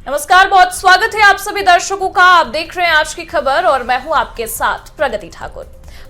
नमस्कार, बहुत स्वागत है आप सभी दर्शकों का। आप देख रहे हैं आज की खबर और मैं हूं आपके साथ प्रगति ठाकुर।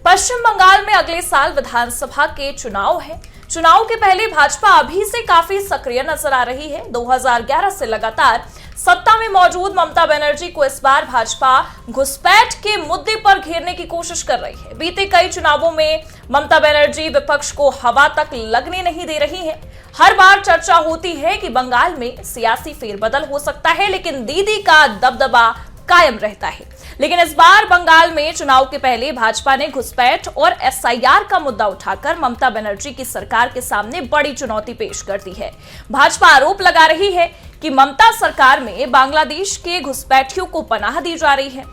पश्चिम बंगाल में अगले साल विधानसभा के चुनाव है। चुनाव के पहले भाजपा अभी से काफी सक्रिय नजर आ रही है। 2011 से लगातार सत्ता में मौजूद ममता बनर्जी को इस बार भाजपा घुसपैठ के मुद्दे पर घेरने की कोशिश कर रही है। बीते कई चुनावों में ममता बनर्जी विपक्ष को हवा तक लगने नहीं दे रही है। हर बार चर्चा होती है कि बंगाल में सियासी फेरबदल हो सकता है, लेकिन दीदी का दबदबा कायम रहता है। लेकिन इस बार बंगाल में चुनाव के पहले भाजपा ने घुसपैठ और एसआईआर का मुद्दा उठाकर ममता बनर्जी की सरकार के सामने बड़ी चुनौती पेश कर दी है। भाजपा आरोप लगा रही है कि ममता सरकार में बांग्लादेश के घुसपैठियों को पनाह दी जा रही है।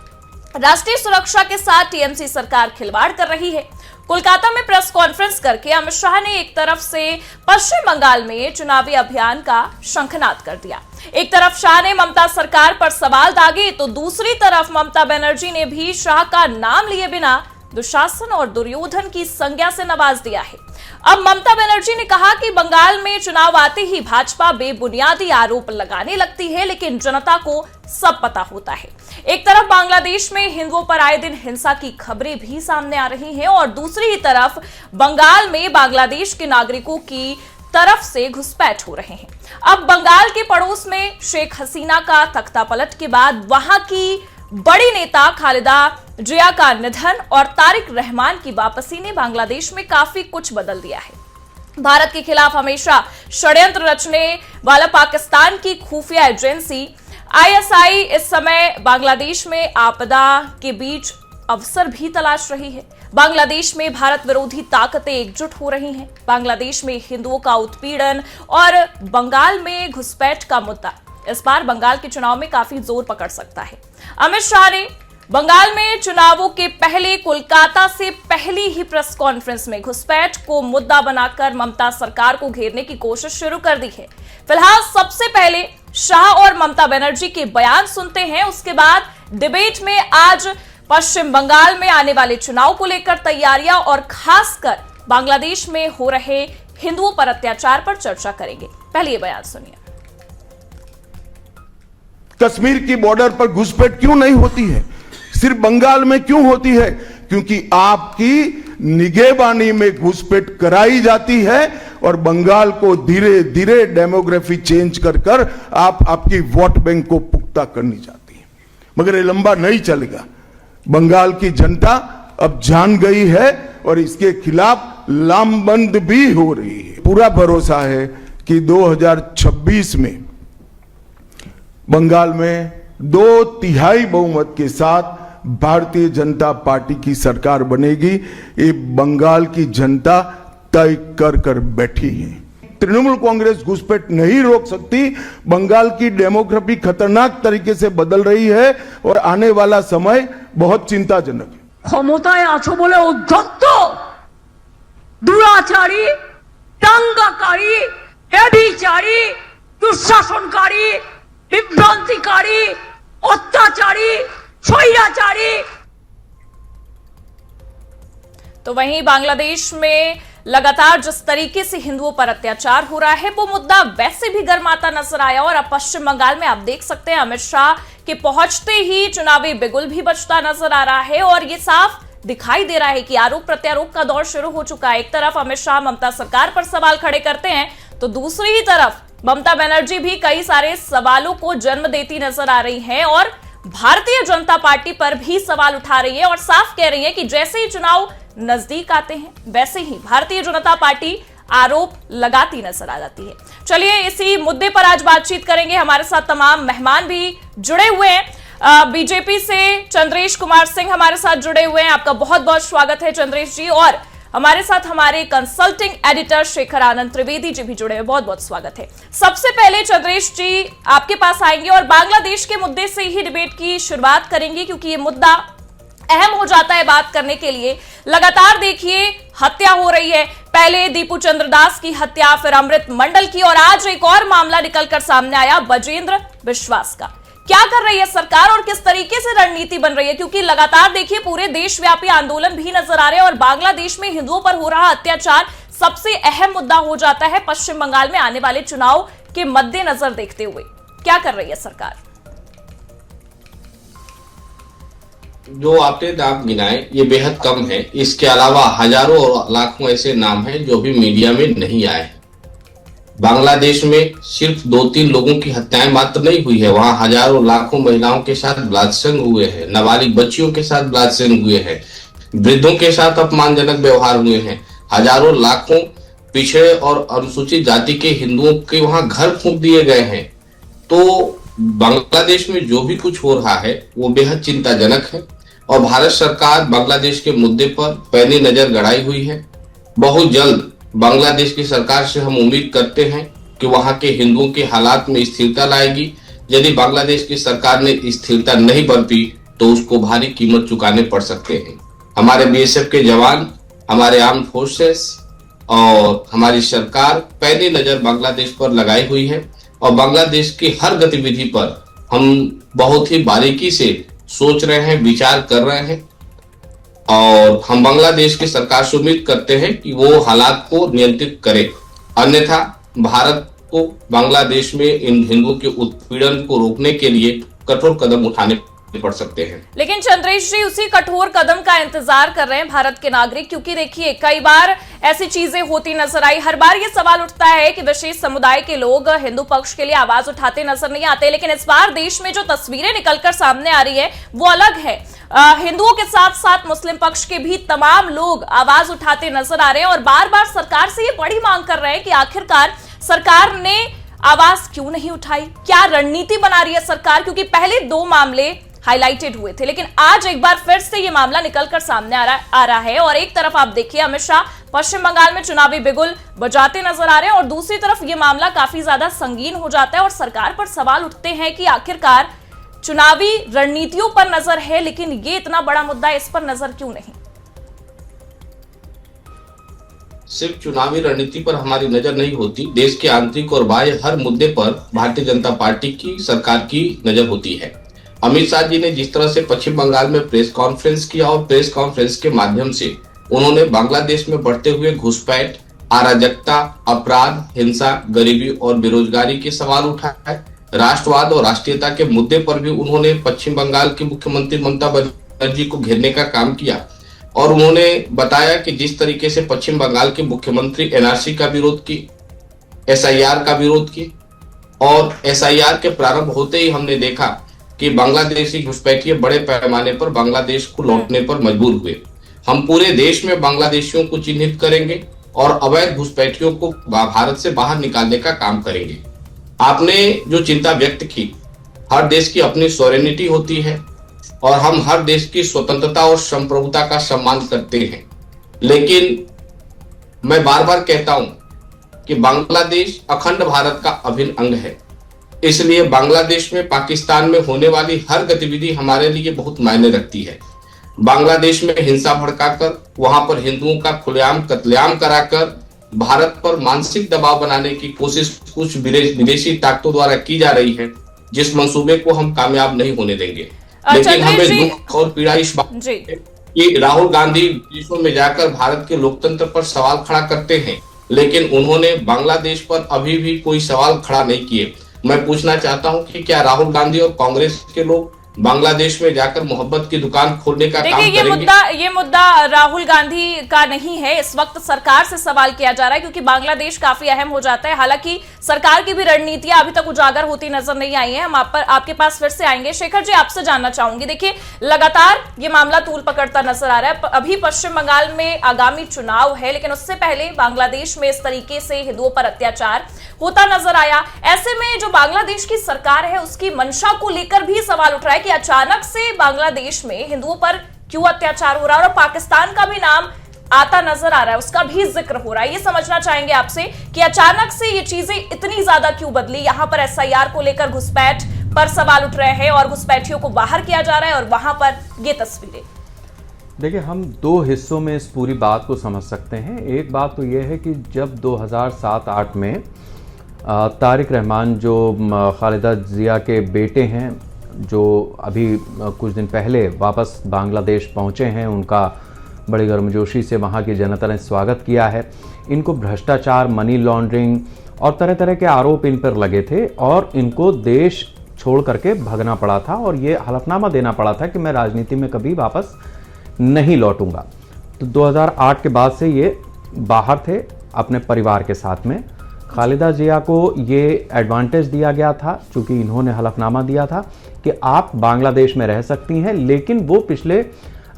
राष्ट्रीय सुरक्षा के साथ टीएमसी सरकार खिलवाड़ कर रही है। कोलकाता में प्रेस कॉन्फ्रेंस करके अमित शाह ने एक तरफ से पश्चिम बंगाल में चुनावी अभियान का शंखनाद कर दिया। एक तरफ शाह ने ममता सरकार पर सवाल दागे तो दूसरी तरफ ममता बनर्जी ने भी शाह का नाम लिए बिना दुशासन और दुर्योधन की संज्ञा से नवाज दिया है। अब ममता बनर्जी ने कहा कि बंगाल में चुनाव आते ही भाजपा बेबुनियादी आरोप लगाने लगती है, लेकिन जनता को सब पता होता है। एक तरफ बांग्लादेश में हिंदुओं पर आए दिन हिंसा की खबरें भी सामने आ रही हैं और दूसरी ही तरफ बंगाल में बांग्लादेश के नागरिकों की तरफ से घुसपैठ हो रहे हैं। अब बंगाल के पड़ोस में शेख हसीना का तख्तापलट के बाद वहां की बड़ी नेता खालिदा जिया का निधन और तारिक रहमान की वापसी ने बांग्लादेश में काफी कुछ बदल दिया है। भारत के खिलाफ हमेशा षड्यंत्र रचने वाला पाकिस्तान की खुफिया एजेंसी आईएसआई इस समय बांग्लादेश में आपदा के बीच अवसर भी तलाश रही है। बांग्लादेश में भारत विरोधी ताकतें एकजुट हो रही हैं। बांग्लादेश में हिंदुओं का उत्पीड़न और बंगाल में घुसपैठ का मुद्दा इस बार बंगाल के चुनाव में काफी जोर पकड़ सकता है। अमित शाह ने बंगाल में चुनावों के पहले कोलकाता से पहली ही प्रेस कॉन्फ्रेंस में घुसपैठ को मुद्दा बनाकर ममता सरकार को घेरने की कोशिश शुरू कर दी है। फिलहाल सबसे पहले शाह और ममता बनर्जी के बयान सुनते हैं, उसके बाद डिबेट में आज पश्चिम बंगाल में आने वाले चुनाव को लेकर तैयारियां और खासकर बांग्लादेश में हो रहे हिंदुओं पर अत्याचार पर चर्चा करेंगे। पहले ये बयान सुनिए। कश्मीर की बॉर्डर पर घुसपैठ क्यों नहीं होती है, सिर्फ बंगाल में क्यों होती है? क्योंकि आपकी निगहबानी में घुसपैठ कराई जाती है और बंगाल को धीरे धीरे डेमोग्राफी चेंज कर कर आपकी वोट बैंक को पुख्ता करनी चाहती है। मगर ये लंबा नहीं चलेगा। बंगाल की जनता अब जान गई है और इसके खिलाफ लामबंद भी हो रही है। पूरा भरोसा है कि 2026 में बंगाल में 2/3 बहुमत के साथ भारतीय जनता पार्टी की सरकार बनेगी। ये बंगाल की जनता तय कर कर बैठी है। तृणमूल कांग्रेस घुसपैठ नहीं रोक सकती। बंगाल की डेमोग्राफी खतरनाक तरीके से बदल रही है और आने वाला समय बहुत चिंताजनक है। ক্ষমতায় আছো বলে উদ্ধত্ত দুরাচারী দাঙ্গাকারী ব্যভিচারী দুঃশাসনকারী বিভ্রান্তিকারী অত্যাচারী স্বৈরাচারী। तो वहीं बांग्लादेश में लगातार जिस तरीके से हिंदुओं पर अत्याचार हो रहा है वो मुद्दा वैसे भी गर्माता नजर आया और अब पश्चिम बंगाल में आप देख सकते हैं अमित शाह के पहुंचते ही चुनावी बिगुल भी बजता नजर आ रहा है और ये साफ दिखाई दे रहा है कि आरोप प्रत्यारोप का दौर शुरू हो चुका है। एक तरफ अमित शाह ममता सरकार पर सवाल खड़े करते हैं तो दूसरी ही तरफ ममता बनर्जी भी कई सारे सवालों को जन्म देती नजर आ रही हैं और भारतीय जनता पार्टी पर भी सवाल उठा रही है और साफ कह रही है कि जैसे ही चुनाव नजदीक आते हैं वैसे ही भारतीय जनता पार्टी आरोप लगाती नजर आ जाती है। चलिए इसी मुद्दे पर आज बातचीत करेंगे। हमारे साथ तमाम मेहमान भी जुड़े हुए हैं। बीजेपी से चंद्रेश कुमार सिंह हमारे साथ जुड़े हुए हैं। आपका बहुत बहुत स्वागत है चंद्रेश जी। और हमारे साथ हमारे कंसल्टिंग एडिटर शेखर आनंद त्रिवेदी जी भी जुड़े हुए, बहुत बहुत स्वागत है। सबसे पहले चंद्रेश जी आपके पास आएंगे और बांग्लादेश के मुद्दे से ही डिबेट की शुरुआत करेंगे क्योंकि ये मुद्दा अहम हो जाता है बात करने के लिए। लगातार देखिए हत्या हो रही है, पहले दीपू चंद्र दास की हत्या, फिर अमृत मंडल की और आज एक और मामला निकलकर सामने आया बजेंद्र विश्वास का। क्या कर रही है सरकार और किस तरीके से रणनीति बन रही है? क्योंकि लगातार देखिए पूरे देशव्यापी आंदोलन भी नजर आ रहे हैं और बांग्लादेश में हिंदुओं पर हो रहा अत्याचार सबसे अहम मुद्दा हो जाता है पश्चिम बंगाल में आने वाले चुनाव के मद्देनजर देखते हुए। क्या कर रही है सरकार? जो आपने नाम गिनाए ये बेहद कम है। इसके अलावा हजारों और लाखों ऐसे नाम हैं जो भी मीडिया में नहीं आए हैं। बांग्लादेश में सिर्फ 2-3 लोगों की हत्याएं मात्र नहीं हुई है, वहां हजारों लाखों महिलाओं के साथ बलात्संग हुए हैं, नाबालिग बच्चियों के साथ बलात्संग हुए हैं, वृद्धों के साथ अपमानजनक व्यवहार हुए हैं, हजारों लाखों पिछड़े और अनुसूचित जाति के हिंदुओं के वहां घर फूंक दिए गए हैं। तो बांग्लादेश में जो भी कुछ हो रहा है वो बेहद चिंताजनक है और भारत सरकार बांग्लादेश के मुद्दे पर पैनी नजर गड़ाई हुई है। बहुत जल्द बांग्लादेश की सरकार से हम उम्मीद करते हैं कि वहां के हिंदुओं के हालात में स्थिरता लाएगी। यदि बांग्लादेश की सरकार ने स्थिरता नहीं बरती तो उसको भारी कीमत चुकाने पड़ सकते हैं। हमारे बीएसएफ के जवान, हमारे आर्म फोर्सेस और हमारी सरकार पैनी नजर बांग्लादेश पर लगाई हुई है और बांग्लादेश की हर गतिविधि पर हम बहुत ही बारीकी से सोच रहे हैं, विचार कर रहे हैं और हम बांग्लादेश की सरकार से उम्मीद करते हैं कि वो हालात को नियंत्रित करे। अन्यथा भारत को बांग्लादेश में इन हिंदुओं के उत्पीड़न को रोकने के लिए कठोर कदम उठाने पड़ सकते हैं। लेकिन चंद्रेश जी, उसी कठोर कदम का इंतजार कर रहे हैं भारत के नागरिक, क्योंकि देखिए कई बार ऐसी चीजें होती नजर आई। हर बार ये सवाल उठता है कि विशेष समुदाय के लोग हिंदू पक्ष के लिए आवाज उठाते नजर नहीं आते, लेकिन इस बार देश में जो तस्वीरें निकलकर सामने आ रही है वो अलग है। हिंदुओं के साथ साथ मुस्लिम पक्ष के भी तमाम लोग आवाज उठाते नजर आ रहे हैं और बार बार सरकार से ये बड़ी मांग कर रहे हैं कि आखिरकार सरकार ने आवाज क्यों नहीं उठाई, क्या रणनीति बना रही है सरकार, क्योंकि पहले 2 मामले हाईलाइटेड हुए थे, लेकिन आज एक बार फिर से ये मामला निकलकर सामने आ रहा है। और एक तरफ आप देखिए अमित शाह पश्चिम बंगाल में चुनावी बिगुल बजाते नजर आ रहे हैं और दूसरी तरफ ये मामला काफी ज्यादा संगीन हो जाता है और सरकार पर सवाल उठते हैं कि आखिरकार चुनावी रणनीतियों पर नजर है, लेकिन ये इतना बड़ा मुद्दा है, इस पर नजर क्यों नहीं? सिर्फ चुनावी रणनीति पर हमारी नजर नहीं होती, देश के आंतरिक और बाह्य हर मुद्दे पर भारतीय जनता पार्टी की सरकार की नजर होती है। अमित शाह जी ने जिस तरह से पश्चिम बंगाल में प्रेस कॉन्फ्रेंस किया और प्रेस कॉन्फ्रेंस के माध्यम से उन्होंने बांग्लादेश में बढ़ते हुए घुसपैठ, अराजकता, अपराध, हिंसा, गरीबी और बेरोजगारी के सवाल उठाए। राष्ट्रवाद और राष्ट्रीयता के मुद्दे पर भी उन्होंने पश्चिम बंगाल की मुख्यमंत्री ममता बनर्जी को घेरने का काम किया और उन्होंने बताया कि जिस तरीके से पश्चिम बंगाल के मुख्यमंत्री एनआरसी का विरोध की, एसआईआर का विरोध की और एसआईआर के प्रारंभ होते ही हमने देखा कि बांग्लादेशी घुसपैठिए बड़े पैमाने पर बांग्लादेश को लौटने पर मजबूर हुए। हम पूरे देश में बांग्लादेशियों को चिन्हित करेंगे और अवैध घुसपैठियों को भारत से बाहर निकालने का काम करेंगे। आपने जो चिंता व्यक्त की, हर देश की अपनी सॉवरेनिटी होती है और हम हर देश की स्वतंत्रता और संप्रभुता का सम्मान करते हैं, लेकिन मैं बार बार कहता हूं कि बांग्लादेश अखंड भारत का अभिन्न अंग है। इसलिए बांग्लादेश में पाकिस्तान में होने वाली हर गतिविधि हमारे लिए बहुत मायने रखती है। बांग्लादेश में हिंसा भड़काकर, वहां पर हिंदुओं का खुलेआम कत्लेआम कराकर भारत पर मानसिक दबाव बनाने की कोशिश कुछ विदेशी ताकतों द्वारा की जा रही है, जिस मंसूबे को हम कामयाब नहीं होने देंगे। लेकिन हमें दुख और पीड़ा इस बात कि राहुल गांधी विदेशों में जाकर भारत के लोकतंत्र पर सवाल खड़ा करते हैं, लेकिन उन्होंने बांग्लादेश पर अभी भी कोई सवाल खड़ा नहीं किए। मैं पूछना चाहता हूं कि क्या राहुल गांधी और कांग्रेस के लोग बांग्लादेश में जाकर मोहब्बत की दुकान खोलने का काम करेंगे? ये मुद्दा राहुल गांधी का नहीं है, इस वक्त सरकार से सवाल किया जा रहा है, क्योंकि बांग्लादेश काफी अहम हो जाता है। हालांकि सरकार की भी रणनीतियां अभी तक उजागर होती नजर नहीं आई हैं। हम आपके पास फिर से आएंगे। शेखर जी, आपसे जानना चाहूंगी, देखिए लगातार ये मामला तूल पकड़ता नजर आ रहा है। अभी पश्चिम बंगाल में आगामी चुनाव है, लेकिन उससे पहले बांग्लादेश में इस तरीके से हिंदुओं पर अत्याचार होता नजर आया। ऐसे में जो बांग्लादेश की सरकार है उसकी मंशा को लेकर भी सवाल उठ रहा है कि अचानक से बांग्लादेश में हिंदुओं पर क्यों अत्याचार हो रहा है, और पाकिस्तान का भी नाम आता नजर आ रहा है, उसका भी जिक्र हो रहा है। ये समझना चाहेंगे आपसे कि अचानक से ये चीजें इतनी ज्यादा क्यों बदली। यहां पर एसआईआर को लेकर घुसपैठ पर सवाल उठ रहे हैं और घुसपैठियों को बाहर किया जा रहा है, और वहां पर ये तस्वीरें। देखिए, हम 2 हिस्सों में इस पूरी बात को समझ सकते हैं। एक बात तो यह है कि जब 2007-8 में तारिक रहमान जो खालिदा जिया के बेटे हैं, जो अभी कुछ दिन पहले वापस बांग्लादेश पहुंचे हैं, उनका बड़ी गर्मजोशी से वहां की जनता ने स्वागत किया है। इनको भ्रष्टाचार, मनी लॉन्ड्रिंग और तरह तरह के आरोप इन पर लगे थे और इनको देश छोड़ करके भगना पड़ा था और ये हलफनामा देना पड़ा था कि मैं राजनीति में कभी वापस नहीं लौटूंगा। तो 2008 के बाद से ये बाहर थे अपने परिवार के साथ में। खालिदा जिया को ये एडवांटेज दिया गया था चूंकि इन्होंने हलफनामा दिया था कि आप बांग्लादेश में रह सकती हैं, लेकिन वो पिछले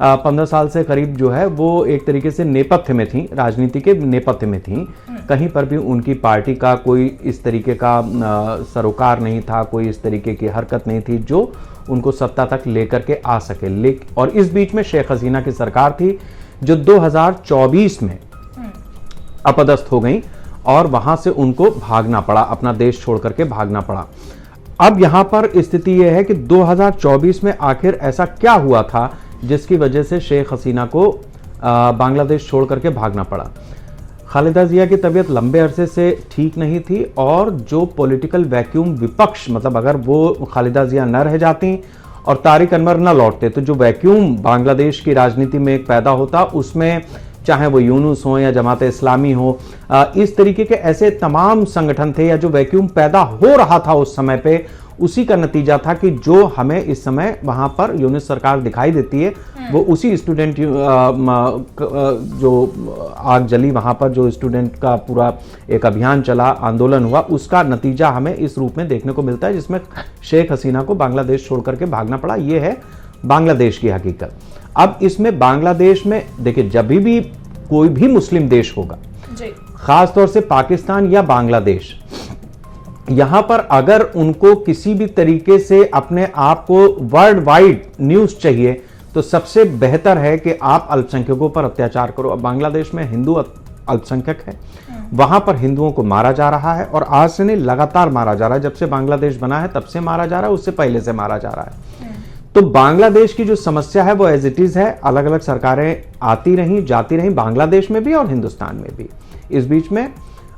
15 साल से करीब जो है वो एक तरीके से नेपथ्य में थी, राजनीति के नेपथ्य में थी। कहीं पर भी उनकी पार्टी का कोई इस तरीके का सरोकार नहीं था, कोई इस तरीके की हरकत नहीं थी जो उनको सत्ता तक लेकर के आ सके। और इस बीच में शेख हसीना की सरकार थी जो 2024 में अपदस्थ हो गई और वहां से उनको भागना पड़ा, अपना देश छोड़ करके भागना पड़ा। अब यहां पर स्थिति यह है कि 2024 में आखिर ऐसा क्या हुआ था जिसकी वजह से शेख हसीना को बांग्लादेश छोड़ करके भागना पड़ा। खालिदा जिया की तबीयत लंबे अरसे से ठीक नहीं थी और जो पॉलिटिकल वैक्यूम विपक्ष, मतलब अगर वो खालिदा जिया न रह जाती और तारिक अनवर न लौटते तो जो वैक्यूम बांग्लादेश की राजनीति में एक पैदा होता, उसमें चाहे वो यूनुस हो या जमात इस्लामी हो, इस तरीके के ऐसे तमाम संगठन थे या जो वैक्यूम पैदा हो रहा था उस समय पे, उसी का नतीजा था कि जो हमें इस समय वहां पर यूनिट सरकार दिखाई देती है वो उसी स्टूडेंट जो आग जली वहां पर, जो स्टूडेंट का पूरा एक अभियान चला, आंदोलन हुआ, उसका नतीजा हमें इस रूप में देखने को मिलता है जिसमें शेख हसीना को बांग्लादेश छोड़ करके भागना पड़ा। ये है बांग्लादेश की हकीकत। अब इसमें बांग्लादेश में देखिए, जब भी कोई भी मुस्लिम देश होगा, खासतौर से पाकिस्तान या बांग्लादेश, यहां पर अगर उनको किसी भी तरीके से अपने आप को वर्ल्ड वाइड न्यूज चाहिए तो सबसे बेहतर है कि आप अल्पसंख्यकों पर अत्याचार करो। अब बांग्लादेश में हिंदू अल्पसंख्यक है, वहां पर हिंदुओं को मारा जा रहा है और आज से नहीं, लगातार मारा जा रहा है। जब से बांग्लादेश बना है तब से मारा जा रहा है, उससे पहले से मारा जा रहा है। तो बांग्लादेश की जो समस्या है वो एज इट इज है। अलग अलग सरकारें आती रही जाती रही, बांग्लादेश में भी और हिंदुस्तान में भी। इस बीच में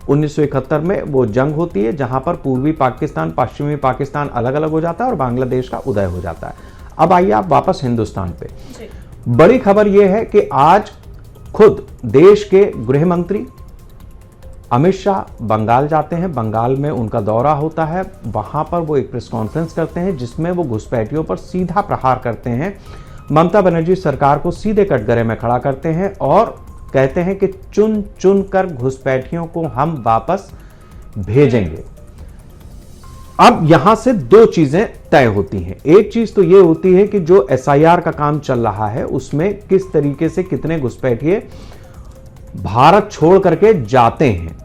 1971 में वो जंग होती है जहां पर पूर्वी पाकिस्तान, पश्चिमी पाकिस्तान अलग अलग हो जाता है और बांग्लादेश का उदय हो जाता है। अब आइए आप वापस हिंदुस्तान पे। बड़ी खबर यह है कि आज खुद देश के गृह मंत्री अमित शाह बंगाल जाते हैं। बंगाल में उनका दौरा होता है, वहां पर वो एक प्रेस कॉन्फ्रेंस करते हैं जिसमें वो घुसपैठियों पर सीधा प्रहार करते हैं, ममता बनर्जी सरकार को सीधे कटघरे में खड़ा करते हैं और कहते हैं कि चुन चुन कर घुसपैठियों को हम वापस भेजेंगे। अब यहां से दो चीजें तय होती हैं। एक चीज तो यह होती है कि जो एसआईआर का काम चल रहा है उसमें किस तरीके से कितने घुसपैठिए भारत छोड़ करके जाते हैं।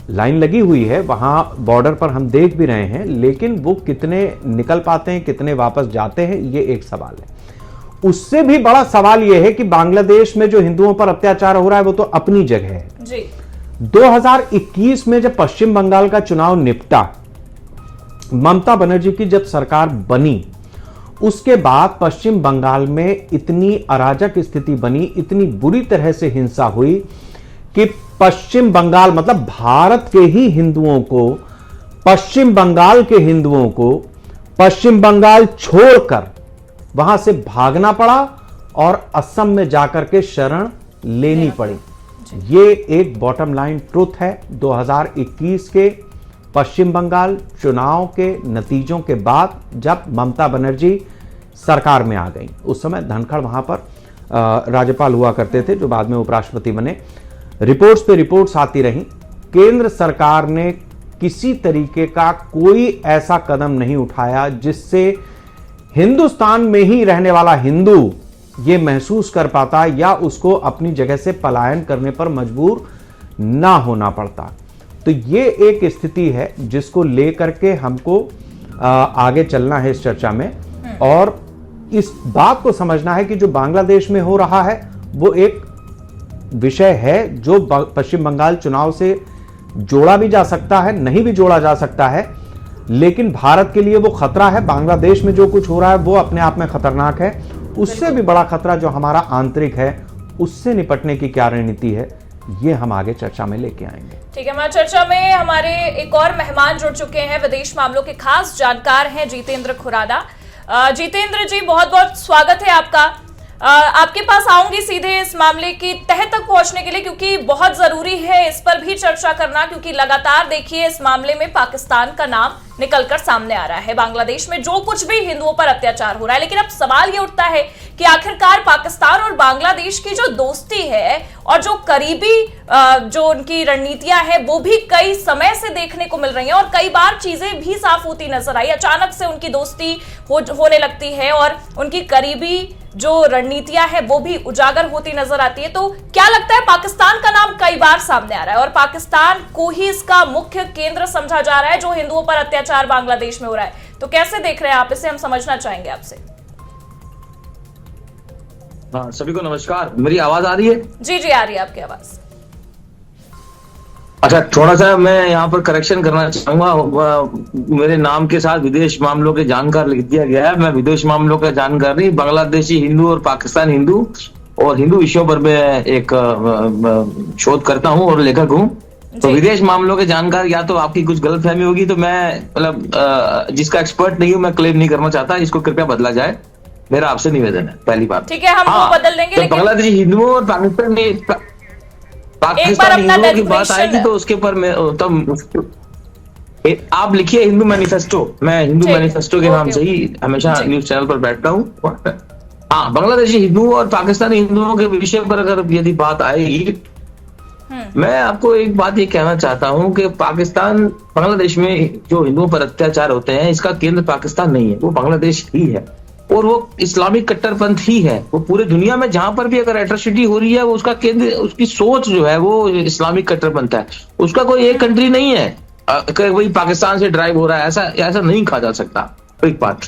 लाइन लगी हुई है वहां बॉर्डर पर, हम देख भी रहे हैं, लेकिन वो कितने निकल पाते हैं, कितने वापस जाते हैं, ये एक सवाल है। उससे भी बड़ा सवाल यह है कि बांग्लादेश में जो हिंदुओं पर अत्याचार हो रहा है वो तो अपनी जगह है जी। 2021 में जब पश्चिम बंगाल का चुनाव निपटा, ममता बनर्जी की जब सरकार बनी, उसके बाद पश्चिम बंगाल में इतनी अराजक स्थिति बनी, इतनी बुरी तरह से हिंसा हुई कि पश्चिम बंगाल, मतलब भारत के ही हिंदुओं को, पश्चिम बंगाल के हिंदुओं को पश्चिम बंगाल छोड़कर वहां से भागना पड़ा और असम में जाकर के शरण लेनी पड़ी। ये एक बॉटम लाइन ट्रुथ है। 2021 के पश्चिम बंगाल चुनाव के नतीजों के बाद जब ममता बनर्जी सरकार में आ गई, उस समय धनखड़ वहां पर राज्यपाल हुआ करते थे जो बाद में उपराष्ट्रपति बने। रिपोर्ट्स पे रिपोर्ट्स आती रही, केंद्र सरकार ने किसी तरीके का कोई ऐसा कदम नहीं उठाया जिससे हिंदुस्तान में ही रहने वाला हिंदू ये महसूस कर पाता या उसको अपनी जगह से पलायन करने पर मजबूर ना होना पड़ता। तो ये एक स्थिति है जिसको लेकर के हमको आगे चलना है इस चर्चा में, और इस बात को समझना है कि जो बांग्लादेश में हो रहा है वो एक विषय है जो पश्चिम बंगाल चुनाव से जोड़ा भी जा सकता है, नहीं भी जोड़ा जा सकता है, लेकिन भारत के लिए वो खतरा है। बांग्लादेश में जो कुछ हो रहा है वो अपने आप में खतरनाक है। उससे भी बड़ा खतरा जो हमारा आंतरिक है, उससे निपटने की क्या रणनीति है, ये हम आगे चर्चा में लेके आएंगे। ठीक है, हमारी चर्चा में हमारे एक और मेहमान जुड़ चुके हैं, विदेश मामलों के खास जानकार हैं जितेंद्र खुराना। जितेंद्र जी, बहुत बहुत स्वागत है आपका। आपके पास आऊंगी सीधे इस मामले की तह तक पहुंचने के लिए, क्योंकि बहुत जरूरी है इस पर भी चर्चा करना, क्योंकि लगातार देखिए इस मामले में पाकिस्तान का नाम निकलकर सामने आ रहा है। बांग्लादेश में जो कुछ भी हिंदुओं पर अत्याचार हो रहा है, लेकिन अब सवाल ये उठता है कि आखिरकार पाकिस्तान और बांग्लादेश की जो दोस्ती है और जो करीबी जो उनकी रणनीतियां हैं वो भी कई समय से देखने को मिल रही हैं और कई बार चीजें भी साफ होती नजर आई। अचानक से उनकी दोस्ती होने लगती है और उनकी करीबी जो रणनीतियां हैं वो भी उजागर होती नजर आती है। तो क्या लगता है, पाकिस्तान का नाम कई बार सामने आ रहा है और पाकिस्तान को ही इसका मुख्य केंद्र समझा जा रहा है जो हिंदुओं पर अत्याचार बांग्लादेश में हो रहा है। तो कैसे देख रहे हैं आप इसे, हम समझना चाहेंगे आपसे। हाँ, सभी को नमस्कार। मेरी आवाज आ रही है? जी जी, आ रही है आपकी आवाज। अच्छा, थोड़ा सा मैं यहाँ पर करेक्शन करना चाहूंगा। मेरे नाम के साथ विदेश मामलों के जानकार लिख दिया गया है। मैं विदेश मामलों का जानकार नहीं, बांग्लादेशी हिंदू और पाकिस्तान हिंदू और हिंदू विषयों पर मैं एक शोध करता हूँ और लेखक हूँ। तो विदेश मामलों के जानकार, या तो आपकी कुछ गलतफहमी होगी, तो मैं मतलब जिसका एक्सपर्ट नहीं हूँ मैं क्लेम नहीं करना चाहता। इसको कृपया बदला जाए, मेरा आपसे निवेदन है। पहली बात, ठीक है, हम वो बदल देंगे। तो बांग्लादेशी हिंदुओं और पाकिस्तानी हिंदुओं की बात आएगी तो उसके ऊपर मैं तब आप लिखिए हिंदू मैनिफेस्टो। मैं हिंदू मैनिफेस्टो के नाम से ही हमेशा न्यूज चैनल पर बैठता हूँ। हाँ, बांग्लादेशी हिंदुओं और पाकिस्तानी हिंदुओं के विषय पर अगर यदि बात आएगी, मैं आपको एक बात ये कहना चाहता हूँ कि पाकिस्तान बांग्लादेश में जो हिंदुओं पर अत्याचार होते हैं, इसका केंद्र पाकिस्तान नहीं है, वो बांग्लादेश ही है और वो इस्लामिक कट्टरपंथ ही है। वो पूरे दुनिया में जहां पर भी अगर एट्रोसिटी हो रही है, वो उसका केंद्र, उसकी सोच जो है वो इस्लामिक कट्टरपंथ है। उसका कोई एक कंट्री नहीं है कि वही पाकिस्तान से ड्राइव हो रहा है, ऐसा नहीं कहा जा सकता। एक बात।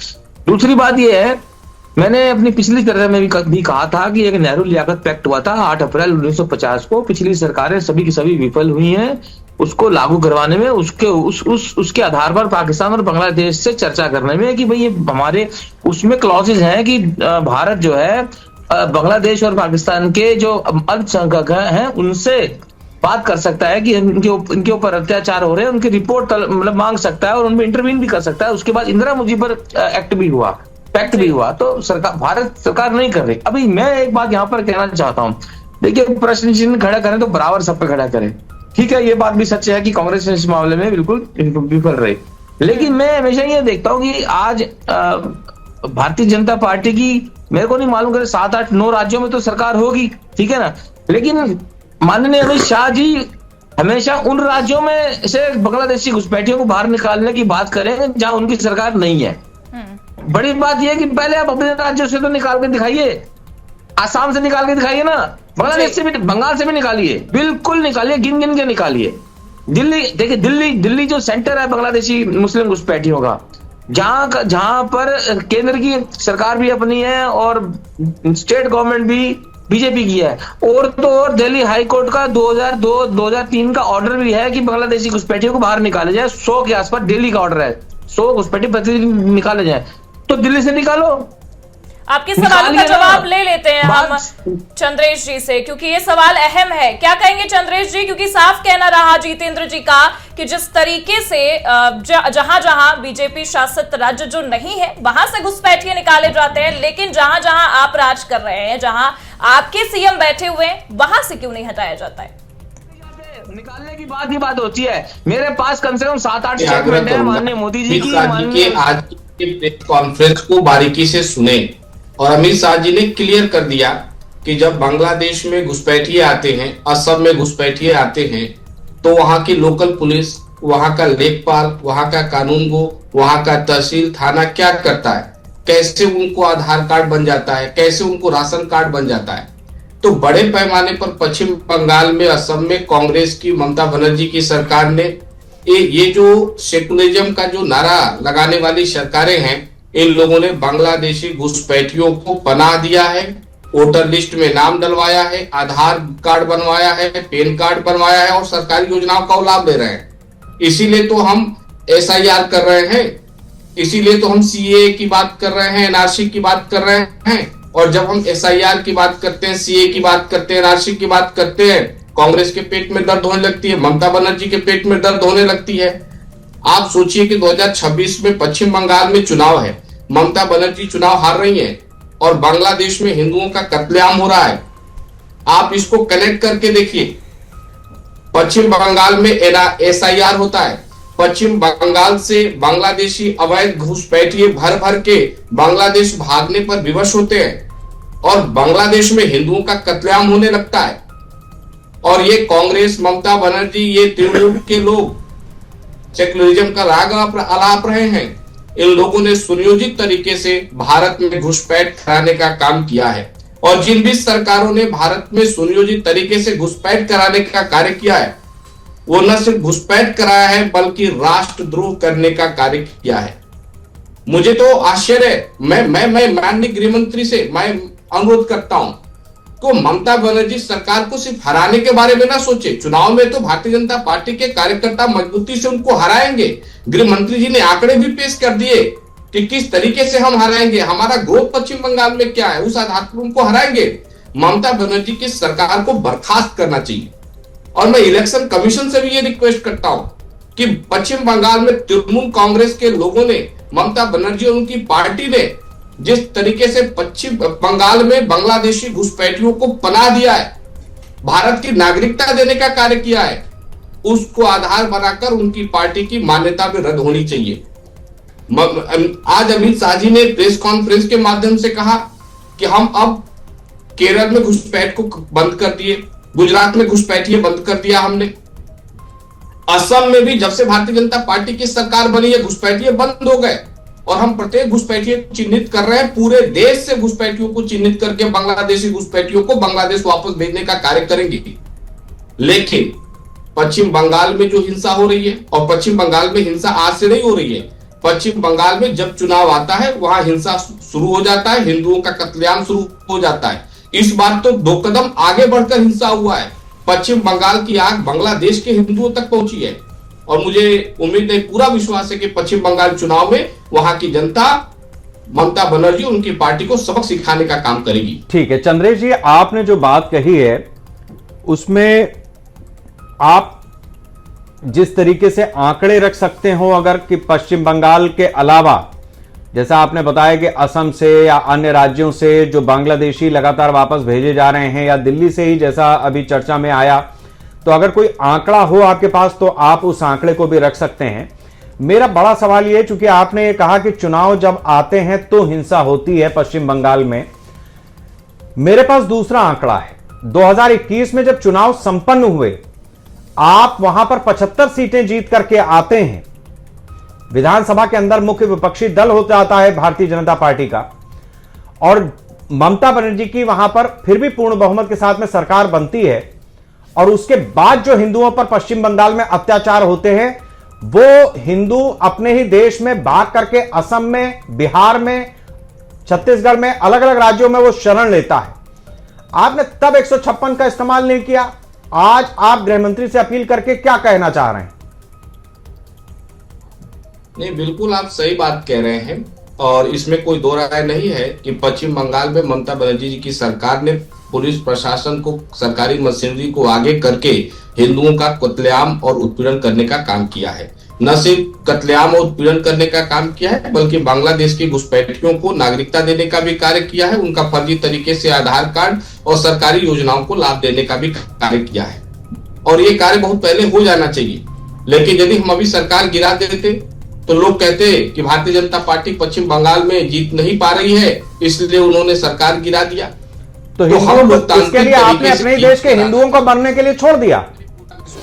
दूसरी बात ये है, मैंने अपनी पिछली तरह में भी कहा था कि एक नेहरू लियाकत पैक्ट हुआ था 8 अप्रैल 1950 को। पिछली सरकारें सभी की सभी विफल हुई हैं उसको लागू करवाने में। उसके आधार पर पाकिस्तान और बांग्लादेश से चर्चा करने में कि भाई ये हमारे उसमें क्लॉजेज हैं कि भारत जो है बांग्लादेश और पाकिस्तान के जो अल्पसंख्यक हैं उनसे बात कर सकता है कि इनके ऊपर अत्याचार हो रहे हैं, उनकी रिपोर्ट मतलब मांग सकता है और उनमें इंटरवीन भी कर सकता है। उसके बाद इंदिरा मुजीबर एक्ट भी हुआ, पैक्ट भी हुआ। तो सरकार, भारत सरकार नहीं कर रही। अभी मैं एक बात यहाँ पर कहना चाहता हूँ, देखिए, प्रश्न चिन्ह खड़ा करें तो बराबर सब पे खड़ा करें। ठीक है, ये बात भी सच है कि कांग्रेस इस मामले में बिल्कुल विफल रही, लेकिन मैं हमेशा ये देखता हूँ कि आज भारतीय जनता पार्टी की, मेरे को नहीं मालूम करे 7, 8, 9 राज्यों में तो सरकार होगी, ठीक है ना, लेकिन माननीय अमित शाह जी हमेशा उन राज्यों में से बांग्लादेशी घुसपैठियों को बाहर निकालने की बात करें जहां उनकी सरकार नहीं है। बड़ी बात यह है कि पहले आप अपने राज्यों से तो निकाल के दिखाइए, आसाम से निकाल के दिखाइए ना, बांग्लादेश से भी, बंगाल से भी निकालिए, बिल्कुल निकालिए, गिन गिन के निकालिए। दिल्ली देखिए, दिल्ली जो सेंटर है बांग्लादेशी मुस्लिम घुसपैठियों का, जहां पर केंद्र की सरकार भी अपनी है और स्टेट गवर्नमेंट भी बीजेपी की है, और तो और दिल्ली हाई कोर्ट का 2002-2003 का ऑर्डर भी है कि बांग्लादेशी घुसपैठियों को बाहर निकाले जाए। 100 के आसपास दिल्ली का ऑर्डर है, 100 घुसपैठी प्रतिदिन निकाले जाए। तो दिल्ली से निकालो। आपके सवालों का जवाब ले लेते हैं हम चंद्रेश जी से, क्योंकि ये सवाल अहम है। क्या कहेंगे चंद्रेश जी, क्योंकि साफ कहना रहा जितेंद्र जी का कि जिस तरीके से जहां जहां बीजेपी शासित राज्य जो नहीं है वहां से घुसपैठिए निकाले जाते हैं, लेकिन जहां जहां आप राज कर रहे हैं, जहां आपके सीएम बैठे हुए हैं, वहां से क्यों नहीं हटाया जाता है? निकालने की बात ही बात होती है। मेरे पास कम से कम 7-8 स्टेटमेंट है माननीय मोदी जी की। आज की प्रेस कॉन्फ्रेंस को बारीकी से सुने और अमित शाह जी ने क्लियर कर दिया कि जब बांग्लादेश में घुसपैठिए आते हैं, असम में घुसपैठिए आते हैं, तो वहां की लोकल पुलिस, वहां का लेखपाल, वहां का कानून गो, वहां का तहसील थाना क्या करता है, कैसे उनको आधार कार्ड बन जाता है, कैसे उनको राशन कार्ड बन जाता है। तो बड़े पैमाने पर पश्चिम बंगाल में, असम में कांग्रेस की, ममता बनर्जी की सरकार ने ये जो सेकुलरिज्म का जो नारा लगाने वाली सरकारें हैं, इन लोगों ने बांग्लादेशी घुसपैठियों को पनाह दिया है, वोटर लिस्ट में नाम डलवाया है, आधार कार्ड बनवाया है, पैन कार्ड बनवाया है और सरकारी योजनाओं का लाभ ले रहे हैं। इसीलिए तो हम SIR कर रहे हैं, इसीलिए तो हम CAA की बात कर रहे हैं, NRC की बात कर रहे हैं। और जब हम SIR की बात करते हैं, CAA की बात करते हैं, NRC की बात करते हैं, कांग्रेस के पेट में दर्द होने लगती है, ममता बनर्जी के पेट में दर्द होने लगती है। आप सोचिए कि 2026 में पश्चिम बंगाल में चुनाव है, ममता बनर्जी चुनाव हार रही हैं और बांग्लादेश में हिंदुओं का कत्लेआम हो रहा है। आप इसको कनेक्ट करके देखिए, पश्चिम बंगाल में SIR होता है, पश्चिम बंगाल से बांग्लादेशी अवैध घुसपैठिए भर भर के बांग्लादेश भागने पर विवश होते हैं और बांग्लादेश में हिंदुओं का कत्लेआम होने लगता है। और ये कांग्रेस, ममता बनर्जी, ये तृणमूल के लोग सेक्युलरिज्म का राग आलाप रहे हैं। इन लोगों ने सुनियोजित तरीके से भारत में घुसपैठ कराने का काम किया है और जिन भी सरकारों ने भारत में सुनियोजित तरीके से घुसपैठ कराने का कार्य किया है वो न सिर्फ घुसपैठ कराया है बल्कि राष्ट्रद्रोह करने का कार्य किया है। मुझे तो आश्चर्य है। मैं माननीय गृह मंत्री से मैं अनुरोध करता हूं को ममता बनर्जी सरकार को सिर्फ हराने के बारे में ना सोचे। चुनाव में तो भारतीय जनता पार्टी के कार्यकर्ता मजबूती से उनको हराएंगे। गृह मंत्री जी ने आंकड़े भी पेश कर दिए कि किस तरीके से हम हराएंगे, हमारा ग्रोथ पश्चिम बंगाल में क्या है, उस आधार पर उनको हराएंगे। ममता बनर्जी की सरकार को बर्खास्त करना चाहिए। और मैं इलेक्शन कमीशन से भी ये रिक्वेस्ट करता हूं कि पश्चिम बंगाल में तृणमूल कांग्रेस के लोगों ने, ममता बनर्जी और उनकी पार्टी ने जिस तरीके से पश्चिम बंगाल में बांग्लादेशी घुसपैठियों को पनाह दिया है, भारत की नागरिकता देने का कार्य किया है, उसको आधार बनाकर उनकी पार्टी की मान्यता भी रद्द होनी चाहिए। आज अमित शाह जी ने प्रेस कॉन्फ्रेंस के माध्यम से कहा कि हम अब केरल में घुसपैठ को बंद कर दिए, गुजरात में घुसपैठिए बंद कर दिया हमने, असम में भी जब से भारतीय जनता पार्टी की सरकार बनी है घुसपैठिए बंद हो गए और हम प्रत्येक घुसपैठिए को चिन्हित कर रहे हैं। पूरे देश से घुसपैठियों को चिन्हित करके बांग्लादेशी घुसपैठियों को बांग्लादेश वापस भेजने का कार्य करेंगे। लेकिन पश्चिम बंगाल में जो हिंसा हो रही है, और पश्चिम बंगाल में हिंसा आज से नहीं हो रही है, पश्चिम बंगाल में जब चुनाव आता है वहां हिंसा शुरू हो जाता है, हिंदुओं का कत्लेआम शुरू हो जाता है। इस बार तो 2 कदम आगे बढ़कर हिंसा हुआ है। पश्चिम बंगाल की आग बांग्लादेश के हिंदुओं तक पहुंची है और मुझे उम्मीद है, पूरा विश्वास है कि पश्चिम बंगाल चुनाव में वहां की जनता ममता बनर्जी उनकी पार्टी को सबक सिखाने का काम करेगी। ठीक है चंद्रेश जी, आपने जो बात कही है उसमें आप जिस तरीके से आंकड़े रख सकते हो अगर कि पश्चिम बंगाल के अलावा, जैसा आपने बताया कि असम से या अन्य राज्यों से जो बांग्लादेशी लगातार वापस भेजे जा रहे हैं, या दिल्ली से ही जैसा अभी चर्चा में आया, तो अगर कोई आंकड़ा हो आपके पास तो आप उस आंकड़े को भी रख सकते हैं। मेरा बड़ा सवाल यह, चूंकि आपने ये कहा कि चुनाव जब आते हैं तो हिंसा होती है पश्चिम बंगाल में, मेरे पास दूसरा आंकड़ा है। 2021 में जब चुनाव संपन्न हुए, आप वहां पर 75 सीटें जीत करके आते हैं, विधानसभा के अंदर मुख्य विपक्षी दल हो जाता है भारतीय जनता पार्टी का, और ममता बनर्जी की वहां पर फिर भी पूर्ण बहुमत के साथ में सरकार बनती है, और उसके बाद जो हिंदुओं पर पश्चिम बंगाल में अत्याचार होते हैं वो हिंदू अपने ही देश में भाग करके असम में, बिहार में, छत्तीसगढ़ में, अलग अलग राज्यों में वो शरण लेता है। आपने तब 156 का इस्तेमाल नहीं किया। आज आप गृह मंत्री से अपील करके क्या कहना चाह रहे हैं? नहीं, बिल्कुल आप सही बात कह रहे हैं और इसमें कोई दो राय नहीं है कि पश्चिम बंगाल में ममता बनर्जी जी की सरकार ने पुलिस प्रशासन को, सरकारी मशीनरी को आगे करके हिंदुओं का कत्लेआम और उत्पीड़न करने का काम किया है। न सिर्फ कत्लेआम और उत्पीड़न करने का काम किया है बल्कि बांग्लादेश की घुसपैठियों को नागरिकता देने का भी कार्य किया है, उनका फर्जी तरीके से आधार कार्ड और सरकारी योजनाओं को लाभ देने का भी कार्य किया है। और ये कार्य बहुत पहले हो जाना चाहिए, लेकिन यदि हम अभी सरकार गिरा देते तो लोग कहते कि भारतीय जनता पार्टी पश्चिम बंगाल में जीत नहीं पा रही है इसलिए उन्होंने सरकार गिरा दिया। तो इसके लिए आपने अपने देश के हिंदुओं को मरने के लिए छोड़ दिया।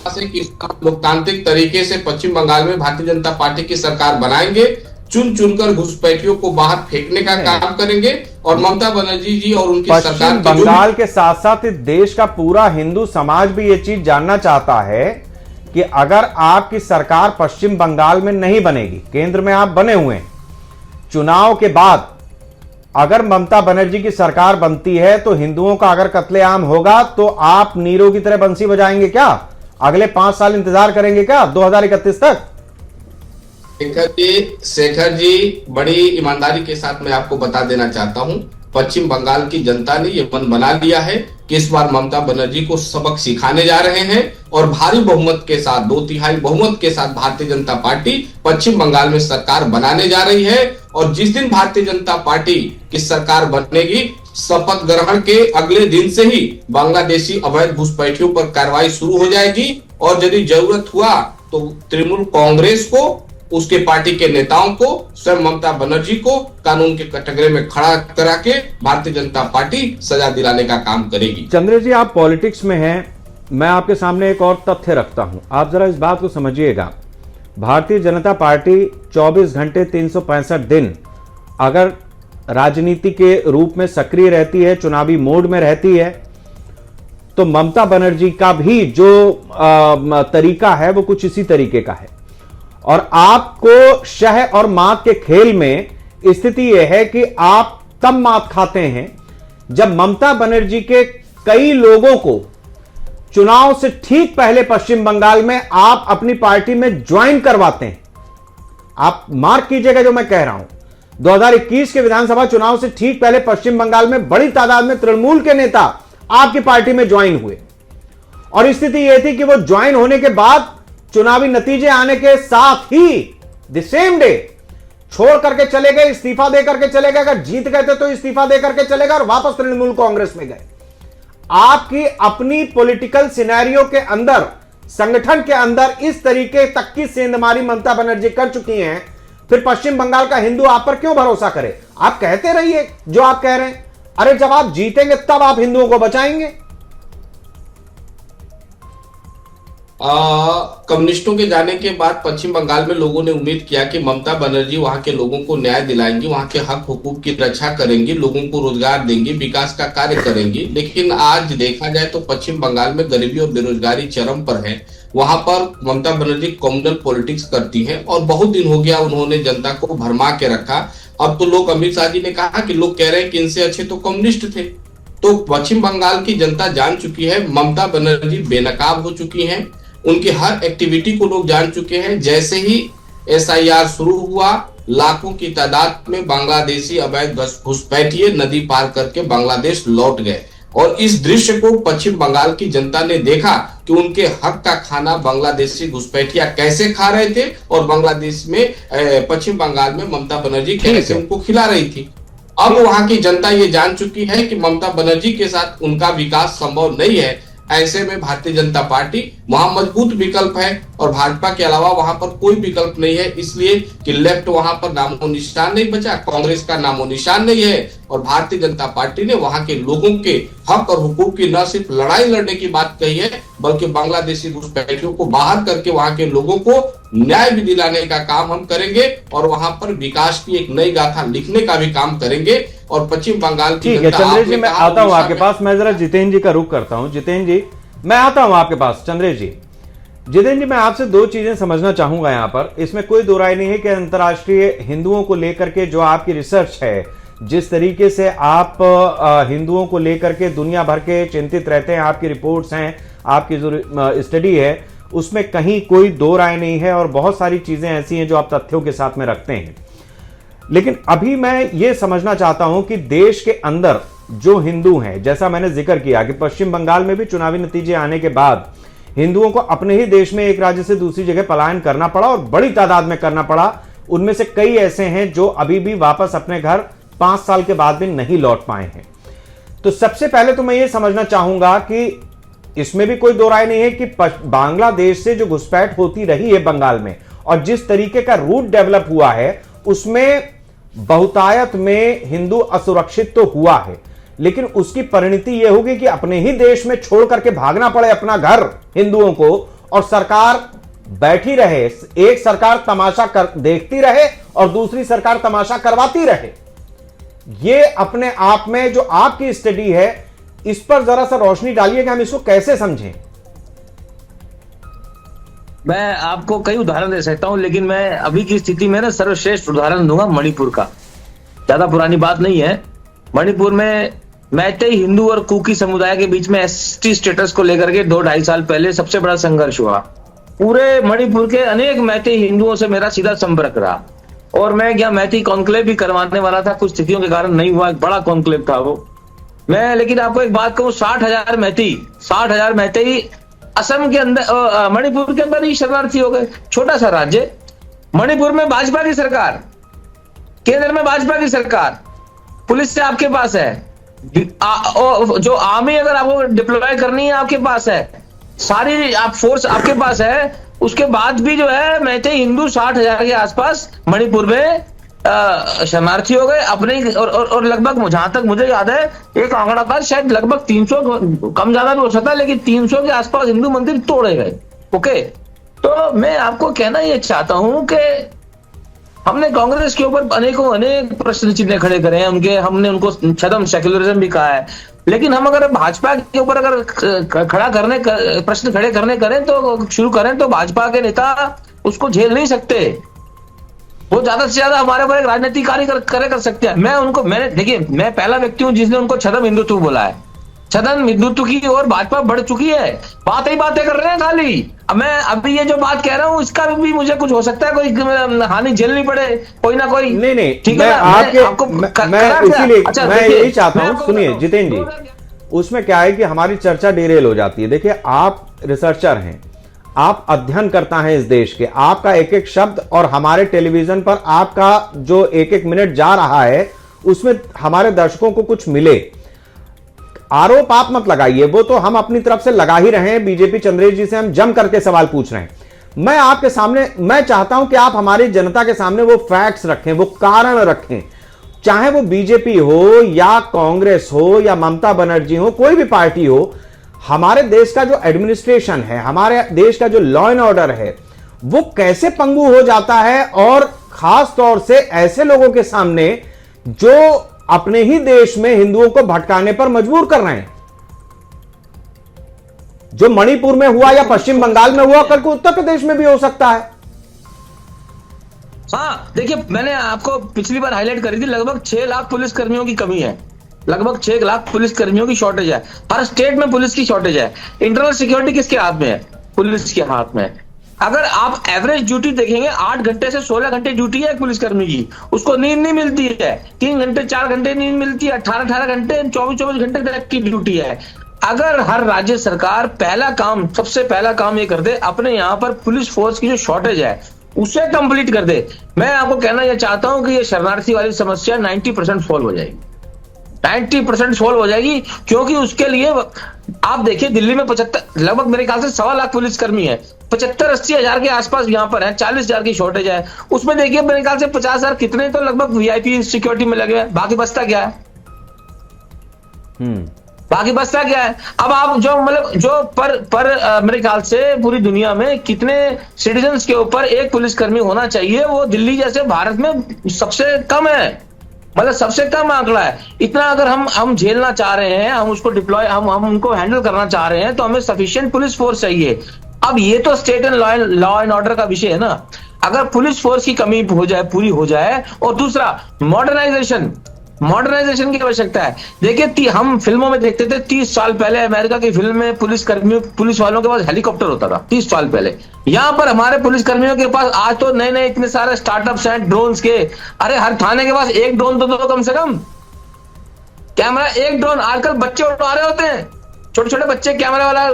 लोकतांत्रिक तरीके से पश्चिम बंगाल में भारतीय जनता पार्टी की सरकार बनाएंगे, चुन चुनकर घुसपैठियों को बाहर फेंकने का काम करेंगे और ममता बनर्जी जी और उनकी सरकार पश्चिम बंगाल के साथ साथ इस देश का पूरा हिंदू समाज भी ये चीज जानना चाहता है कि अगर आपकी सरकार पश्चिम बंगाल में नहीं बनेगी, केंद्र में आप बने हुए हैं, चुनाव के बाद अगर ममता बनर्जी की सरकार बनती है तो हिंदुओं का अगर कत्लेआम होगा तो आप नीरों की तरह बंसी बजाएंगे क्या? अगले 5 साल इंतजार करेंगे क्या 2031 तक? शेखर जी, बड़ी ईमानदारी के साथ मैं आपको बता देना चाहता हूं, पश्चिम बंगाल की जनता ने यह मन बना लिया है कि इस बार ममता बनर्जी को सबक सिखाने जा रहे हैं और भारी बहुमत के साथ, 2/3 बहुमत के साथ भारतीय जनता पार्टी पश्चिम बंगाल में सरकार बनाने जा रही है। और जिस दिन भारतीय जनता पार्टी की सरकार बनेगी, शपथ ग्रहण के अगले दिन से ही बांग्लादेशी अवैध घुसपैठियों पर कार्रवाई शुरू हो जाएगी और यदि जरूरत हुआ तो तृणमूल कांग्रेस को, उसके पार्टी के नेताओं को, स्वयं ममता बनर्जी को कानून के कटघरे में खड़ा करा के भारतीय जनता पार्टी सजा दिलाने का काम करेगी। चंद्र जी, आप पॉलिटिक्स में हैं, मैं आपके सामने एक और तथ्य रखता हूं, आप जरा इस बात को समझिएगा। भारतीय जनता पार्टी 24 घंटे 365 दिन अगर राजनीति के रूप में सक्रिय रहती है, चुनावी मोड में रहती है, तो ममता बनर्जी का भी जो तरीका है वो कुछ इसी तरीके का है। और आपको शह और मात के खेल में स्थिति यह है कि आप तब मात खाते हैं जब ममता बनर्जी के कई लोगों को चुनाव से ठीक पहले पश्चिम बंगाल में आप अपनी पार्टी में ज्वाइन करवाते हैं। आप मार्क कीजिएगा जो मैं कह रहा हूं, 2021 के विधानसभा चुनाव से ठीक पहले पश्चिम बंगाल में बड़ी तादाद में तृणमूल के नेता आपकी पार्टी में ज्वाइन हुए, और स्थिति यह थी कि वो ज्वाइन होने के बाद चुनावी नतीजे आने के साथ ही द सेम डे छोड़ करके चले गए, इस्तीफा दे करके चले गए। अगर जीत गए थे तो इस्तीफा दे करके चले गए और वापस तृणमूल कांग्रेस में गए। आपकी अपनी पॉलिटिकल सिनेरियो के अंदर, संगठन के अंदर इस तरीके तक की सेंधमारी ममता बनर्जी कर चुकी हैं, फिर पश्चिम बंगाल का हिंदू आप पर क्यों भरोसा करे? आप कहते रहिए जो आप कह रहे हैं। अरे जब आप जीतेंगे तब आप हिंदुओं को बचाएंगे। कम्युनिस्टों के जाने के बाद पश्चिम बंगाल में लोगों ने उम्मीद किया कि ममता बनर्जी वहां के लोगों को न्याय दिलाएंगी, वहां के हक हुकूक की रक्षा करेंगी, लोगों को रोजगार देंगी, विकास का कार्य करेंगी। लेकिन आज देखा जाए तो पश्चिम बंगाल में गरीबी और बेरोजगारी चरम पर है। वहां पर ममता बनर्जी कम्युनल पॉलिटिक्स करती हैं और बहुत दिन हो गया उन्होंने जनता को भरमा के रखा। अब तो लोग, अमित शाह जी ने कहा कि लोग कह रहे हैं कि इनसे अच्छे तो कम्युनिस्ट थे। तो पश्चिम बंगाल की जनता जान चुकी है ममता बनर्जी बेनकाब हो चुकी हैं, उनकी हर एक्टिविटी को लोग जान चुके हैं। जैसे ही SIR शुरू हुआ, लाखों की तादाद में बांग्लादेशी अवैध घुसपैठिए नदी पार करके बांग्लादेश लौट गए, और इस दृश्य को पश्चिम बंगाल की जनता ने देखा कि उनके हक का खाना बांग्लादेशी घुसपैठिया कैसे खा रहे थे और बांग्लादेश में पश्चिम बंगाल में ममता बनर्जी कैसे उनको खिला रही थी। अब वहां की जनता ये जान चुकी है कि ममता बनर्जी के साथ उनका विकास संभव नहीं है। ऐसे में भारतीय जनता पार्टी वहां मजबूत विकल्प है और भाजपा के अलावा वहां पर कोई विकल्प नहीं है, इसलिए कि लेफ्ट वहां पर नामो निशान नहीं बचा, कांग्रेस का नामो निशान नहीं है, और भारतीय जनता पार्टी ने वहां के लोगों के हक और हुकूक की न सिर्फ लड़ाई लड़ने की बात कही है, बल्कि बांग्लादेशी घुसपैठियों को बाहर करके वहां के लोगों को न्याय भी दिलाने का काम हम करेंगे, और वहां पर विकास की एक नई गाथा लिखने का भी काम करेंगे। और पश्चिम बंगाल की ठीक है चंद्रेश जी, मैं आता हूं आपके पास। मैं जरा जितेंद्र जी का रुख करता हूं। जितेंद्र जी, मैं आता हूं आपके पास। चंद्रेश जी, जितेंद्र जी, मैं आपसे दो चीजें समझना चाहूंगा यहां पर। इसमें कोई दो राय नहीं है कि अंतर्राष्ट्रीय हिंदुओं को लेकर के जो आपकी रिसर्च है, जिस तरीके से आप हिंदुओं को लेकर के दुनिया भर के चिंतित रहते हैं, आपकी रिपोर्ट्स हैं, आपकी जो स्टडी है, उसमें कहीं कोई दो राय नहीं है, और बहुत सारी चीजें ऐसी हैं जो आप तथ्यों के साथ में रखते हैं। लेकिन अभी मैं ये समझना चाहता हूं कि देश के अंदर जो हिंदू हैं, जैसा मैंने जिक्र किया कि पश्चिम बंगाल में भी चुनावी नतीजे आने के बाद हिंदुओं को अपने ही देश में एक राज्य से दूसरी जगह पलायन करना पड़ा, और बड़ी तादाद में करना पड़ा। उनमें से कई ऐसे हैं जो अभी भी वापस अपने घर 5 साल के बाद भी नहीं लौट पाए हैं। तो सबसे पहले तो मैं ये समझना चाहूंगा कि इसमें भी कोई दो राय नहीं है कि बांग्लादेश से जो घुसपैठ होती रही है बंगाल में, और जिस तरीके का रूट डेवलप हुआ है, उसमें बहुतायत में हिंदू असुरक्षित तो हुआ है, लेकिन उसकी परिणति यह होगी कि अपने ही देश में छोड़ करके भागना पड़े अपना घर हिंदुओं को, और सरकार बैठी रहे, एक सरकार तमाशा देखती रहे और दूसरी सरकार तमाशा करवाती रहे। ये अपने आप में जो आपकी स्टडी है, इस पर जरा सा रोशनी डालिए कि हम इसको कैसे समझें। मैं आपको कई उदाहरण दे सकता हूं, लेकिन मैं अभी की स्थिति में ना सर्वश्रेष्ठ उदाहरण दूंगा मणिपुर का। ज्यादा पुरानी बात नहीं है। मणिपुर में मैतेई हिंदू और कुकी समुदाय के बीच में ST स्टेटस को लेकर के 2-2.5 साल पहले सबसे बड़ा संघर्ष हुआ। पूरे मणिपुर के अनेक मैतेई हिंदुओं से मेरा सीधा संपर्क रहा, और मैं क्या मैतेई कॉन्क्लेव भी करवाने वाला था, कुछ स्थितियों के कारण नहीं हुआ। एक बड़ा कॉन्क्लेव था वो। मैं लेकिन आपको एक बात कहूं, 60,000 मैतेई असम के अंदर, मणिपुर के अंदर ही शरणार्थी हो गए। छोटा सा राज्य, मणिपुर में भाजपा की सरकार, केंद्र में भाजपा की सरकार, पुलिस से आपके पास है, जो आर्मी अगर आपको डिप्लॉय करनी है आपके पास है, सारी आप फोर्स आपके पास है, उसके बाद भी जो है मैते हिंदू 60,000 के आसपास मणिपुर में शरणार्थी हो गए अपने और लगभग जहां तक मुझे याद है एक आंकड़ा था शायद लगभग 300 कम ज्यादा भी हो सकता है लेकिन 300 के आसपास हिंदू मंदिर तोड़े गए। ओके, तो मैं आपको कहना ये चाहता हूं कि हमने कांग्रेस के ऊपर अनेक प्रश्न चिन्ह खड़े करे हैं, हमने उनको छदम सेक्युलरिज्म भी कहा है, लेकिन हम अगर भाजपा के ऊपर अगर प्रश्न खड़े करने करें तो शुरू करें तो भाजपा के नेता उसको झेल नहीं सकते। वो ज्यादा से ज्यादा हमारे ऊपर एक राजनीतिक कार्य कर सकते हैं। मैंने देखिए मैं पहला व्यक्ति हूं जिसने उनको छदम हिंदुत्व बोला है। छदम हिंदुत्व की ओर भाजपा बढ़ चुकी है, बातें कर रहे हैं खाली। अब मैं अभी ये जो बात कह रहा हूँ इसका भी मुझे कुछ हो सकता है, कोई हानि झेलनी पड़े, कोई ना कोई। नहीं, ठीक मैं है, आपको मैं इसीलिए अच्छा, मैं यही चाहता हूँ, सुनिए जितेंद्र जी, उसमें क्या है कि हमारी चर्चा डिरेल हो जाती है। देखिए आप रिसर्चर हैं, आप अध्ययनकर्ता हैं इस देश के, आपका एक एक शब्द और हमारे टेलीविजन पर आपका जो एक एक मिनट जा रहा है उसमें हमारे दर्शकों को कुछ मिले। आरोप आप मत लगाइए, वो तो हम अपनी तरफ से लगा ही रहे हैं। बीजेपी चंद्रेश जी से हम जम करके सवाल पूछ रहे हैं। मैं आपके सामने मैं चाहता हूं कि आप हमारी जनता के सामने वो फैक्ट्स रखें, वो कारण रखें, चाहे वो बीजेपी हो या कांग्रेस हो या ममता बनर्जी हो, कोई भी पार्टी हो। हमारे देश का जो एडमिनिस्ट्रेशन है, हमारे देश का जो लॉ एंड ऑर्डर है, वो कैसे पंगु हो जाता है, और खास तौर से ऐसे लोगों के सामने जो अपने ही देश में हिंदुओं को भटकाने पर मजबूर कर रहे हैं। जो मणिपुर में हुआ या पश्चिम बंगाल में हुआ, कल को उत्तर प्रदेश में भी हो सकता है। हाँ देखिए, मैंने आपको पिछली बार हाईलाइट करी थी, लगभग 6 लाख पुलिस कर्मियों की कमी है, लगभग 6 लाख पुलिस कर्मियों की शॉर्टेज है। हर स्टेट में पुलिस की शॉर्टेज है। इंटरनल सिक्योरिटी किसके हाथ में है? पुलिस के हाथ में। अगर आप एवरेज ड्यूटी देखेंगे 8 घंटे से 16 घंटे ड्यूटी है एक पुलिसकर्मी की, उसको नींद नहीं मिलती है, 3 घंटे 4 घंटे नींद मिलती है, 18 घंटे 24 घंटे तक की ड्यूटी है। अगर हर राज्य सरकार सबसे पहला काम ये कर दे, अपने यहाँ पर पुलिस फोर्स की जो शॉर्टेज है उसे कंप्लीट कर दे, मैं आपको कहना यह चाहता हूं कि ये शरणार्थी वाली समस्या 90% सॉल्व हो जाएगी, 90% सॉल्व हो जाएगी। क्योंकि उसके लिए आप देखिए दिल्ली में 75 लगभग मेरे ख्याल से 1.25 लाख पुलिसकर्मी है, 75-80 हजार के आसपास यहाँ पर है, 40 हजार की शॉर्टेज है। उसमें देखिए मेरे ख्याल से 50 हजार कितने तो लगभग वीआईपी सिक्योरिटी में लगे हैं, बाकी बचता क्या है? बाकी बचता क्या है? अब आप जो मेरे ख्याल से पूरी दुनिया में कितने सिटीजन्स के ऊपर एक पुलिसकर्मी होना चाहिए, वो दिल्ली जैसे भारत में सबसे कम है, मतलब सबसे कम आंकड़ा है। इतना अगर हम झेलना चाह रहे हैं, हम उसको डिप्लॉय हम उनको हैंडल करना चाह रहे हैं, तो हमें सफिशिएंट पुलिस फोर्स चाहिए। अब ये तो state and law and order का विषय है ना। अगर पुलिस फोर्स की कमी पूरी हो जाए, और दूसरा मॉडर्नाइजेशन की आवश्यकता है। देखिए हम फिल्मों में देखते थे 30 साल पहले अमेरिका की फिल्म में पुलिस वालों के पास हेलीकॉप्टर होता था 30 साल पहले। यहाँ पर हमारे पुलिसकर्मियों के पास आज तो नए इतने सारे स्टार्टअप्स हैं ड्रोन्स के। अरे हर थाने के पास एक ड्रोन तो दो कम से कम, कैमरा एक ड्रोन। आजकल बच्चे उड़ा रहे होते हैं, छोटे बच्चे कैमरा वाला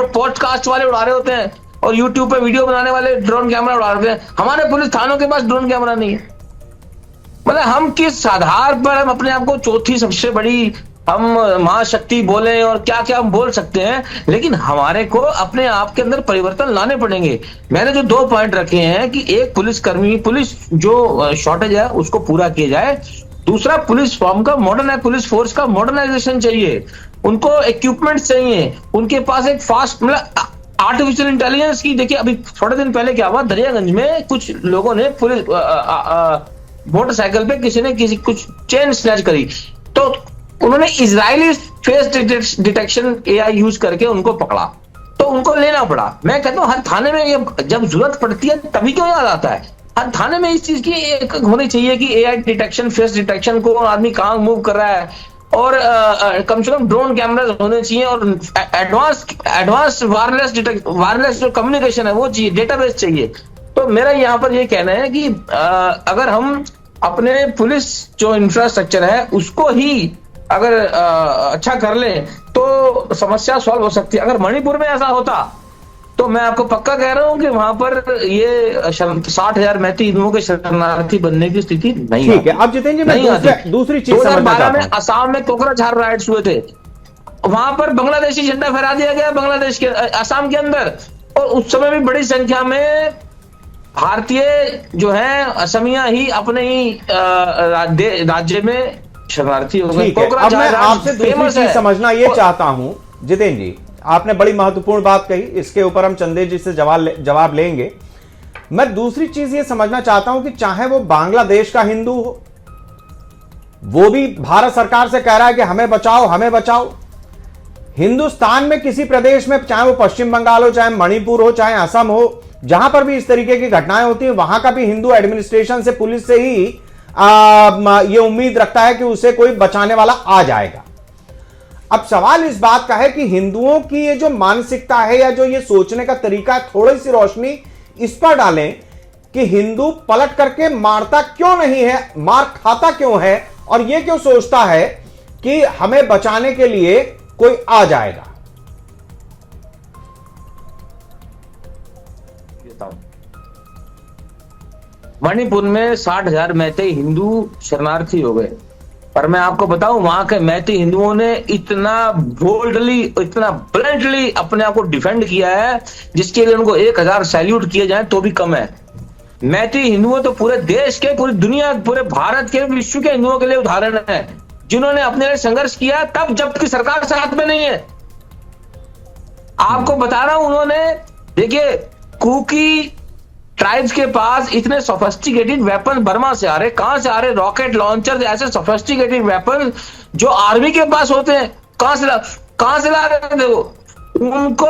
पॉडकास्ट वाले उड़ा रहे होते हैं, और यूट्यूब पे वीडियो बनाने वाले ड्रोन कैमरा उड़ा रहे हैं। हमारे पुलिस थानों के पास ड्रोन कैमरा नहीं है। मतलब हम किस आधार पर हम अपने आप को चौथी सबसे बड़ी हम महाशक्ति बोले और क्या क्या हम बोल सकते हैं, लेकिन हमारे को अपने आप के अंदर परिवर्तन लाने पड़ेंगे। मैंने जो 2 पॉइंट रखे हैं कि एक पुलिस जो शॉर्टेज है उसको पूरा किया जाए, दूसरा पुलिस फॉर्म का पुलिस फोर्स का मॉडर्नाइजेशन चाहिए, उनको इक्विपमेंट चाहिए, उनके पास एक फास्ट मतलब आर्टिफिशियल इंटेलिजेंस की। देखिए अभी थोड़े दिन पहले क्या हुआ, दरियागंज में कुछ लोगों ने पुलिस मोटरसाइकिल पे किसी ने कुछ चेन स्नैच करी, तो उन्होंने Israeli face detection AI use करके उनको पकड़ा, तो उनको लेना पड़ा। मैं कहता हूं हर थाने में ये जब जरूरत पड़ती है तभी क्यों याद आता है? हर थाने में इस चीज की एक होनी चाहिए कि एआई डिटेक्शन, फेस डिटेक्शन को आदमी कहां मूव कर रहा है, और कम से कम ड्रोन कैमरास होने चाहिए, और एडवांस वायरलेस जो कम्युनिकेशन है वो चाहिए, डेटाबेस चाहिए। तो मेरा यहाँ पर ये कहना है कि अगर हम अपने पुलिस जो इंफ्रास्ट्रक्चर है उसको ही अगर अच्छा कर लें तो समस्या सॉल्व हो सकती है। अगर मणिपुर में ऐसा होता तो मैं आपको पक्का कह रहा हूं कि वहां पर ये 60,000 मैती हिंदुओं के शरणार्थी बनने की स्थिति नहीं है। ठीक है, अब जितेंद्र जी मैं दूसरी चीज समझना चाहता हूं। असम में कोकराझार राइट्स हुए थे, वहां पर बांग्लादेशी झंडा फहरा दिया गया, बांग्लादेश के असम के अंदर और उस समय भी बड़ी संख्या में भारतीय जो है असमिया ही अपने ही राज्य में शरणार्थी हो गए। ठीक है, अब मैं आपसे दूसरी चीज समझना ये चाहता हूं जितेंद्र जी, आपने बड़ी महत्वपूर्ण बात कही, इसके ऊपर हम चंदेल जी से जवाब लेंगे। मैं दूसरी चीज ये समझना चाहता हूं कि चाहे वो बांग्लादेश का हिंदू हो, वो भी भारत सरकार से कह रहा है कि हमें बचाओ हमें बचाओ। हिंदुस्तान में किसी प्रदेश में, चाहे वो पश्चिम बंगाल हो, चाहे मणिपुर हो, चाहे असम हो, जहां पर भी इस तरीके की घटनाएं होती हैं, वहां का भी हिंदू एडमिनिस्ट्रेशन से, पुलिस से ही ये उम्मीद रखता है कि उसे कोई बचाने वाला आ जाएगा। अब सवाल इस बात का है कि हिंदुओं की ये जो मानसिकता है या जो ये सोचने का तरीका है, थोड़ी सी रोशनी इस पर डालें कि हिंदू पलट करके मारता क्यों नहीं है, मार खाता क्यों है, और ये क्यों सोचता है कि हमें बचाने के लिए कोई आ जाएगा। मणिपुर में 60,000 मैतेई हिंदू शरणार्थी हो गए, पर मैं आपको बताऊं वहां के मैतेई हिंदुओं ने इतना बोल्डली, इतना ब्लंटली अपने आप को डिफेंड किया है, जिसके लिए उनको 1000 सैल्यूट किए जाए तो भी कम है। मैतेई हिंदुओं तो पूरे देश के, पूरी दुनिया, पूरे भारत के, विश्व के हिंदुओं के लिए उदाहरण है, जिन्होंने अपने लिए संघर्ष किया तब जबकि सरकार साथ में नहीं है। आपको बता रहा हूं, उन्होंने, देखिए, कुकी ट्राइब्स के पास इतने सोफिस्टिकेटेड वेपन बर्मा से आ रहे, कहां से आ रहे, रॉकेट लॉन्चर, ऐसे सोफिस्टिकेटेड वेपन जो आर्मी के पास होते हैं, कहां से ला रहे थे वो, उनको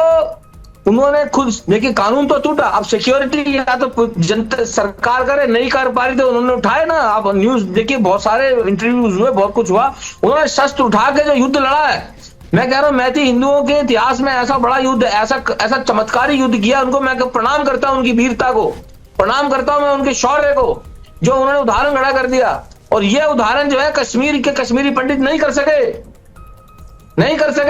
उन्होंने खुद, देखिए, कानून तो टूटा, अब सिक्योरिटी या तो जनता सरकार करे, नहीं कर पा रही, तो उन्होंने उठाए ना, आप न्यूज देखिए, बहुत सारे इंटरव्यूज हुए, बहुत कुछ हुआ, उन्होंने शस्त्र उठा के जो युद्ध लड़ा है। मैं कह रहा हूं मैतेई हिंदुओं के इतिहास में ऐसा बड़ा युद्ध, ऐसा चमत्कारी युद्ध किया, उनको मैं प्रणाम करता हूं, उनकी वीरता को प्रणाम करता हूं, मैं उनके शौर्य को, जो उन्होंने उदाहरण खड़ा कर दिया। और यह उदाहरण जो है कश्मीर के कश्मीरी पंडित नहीं कर सके।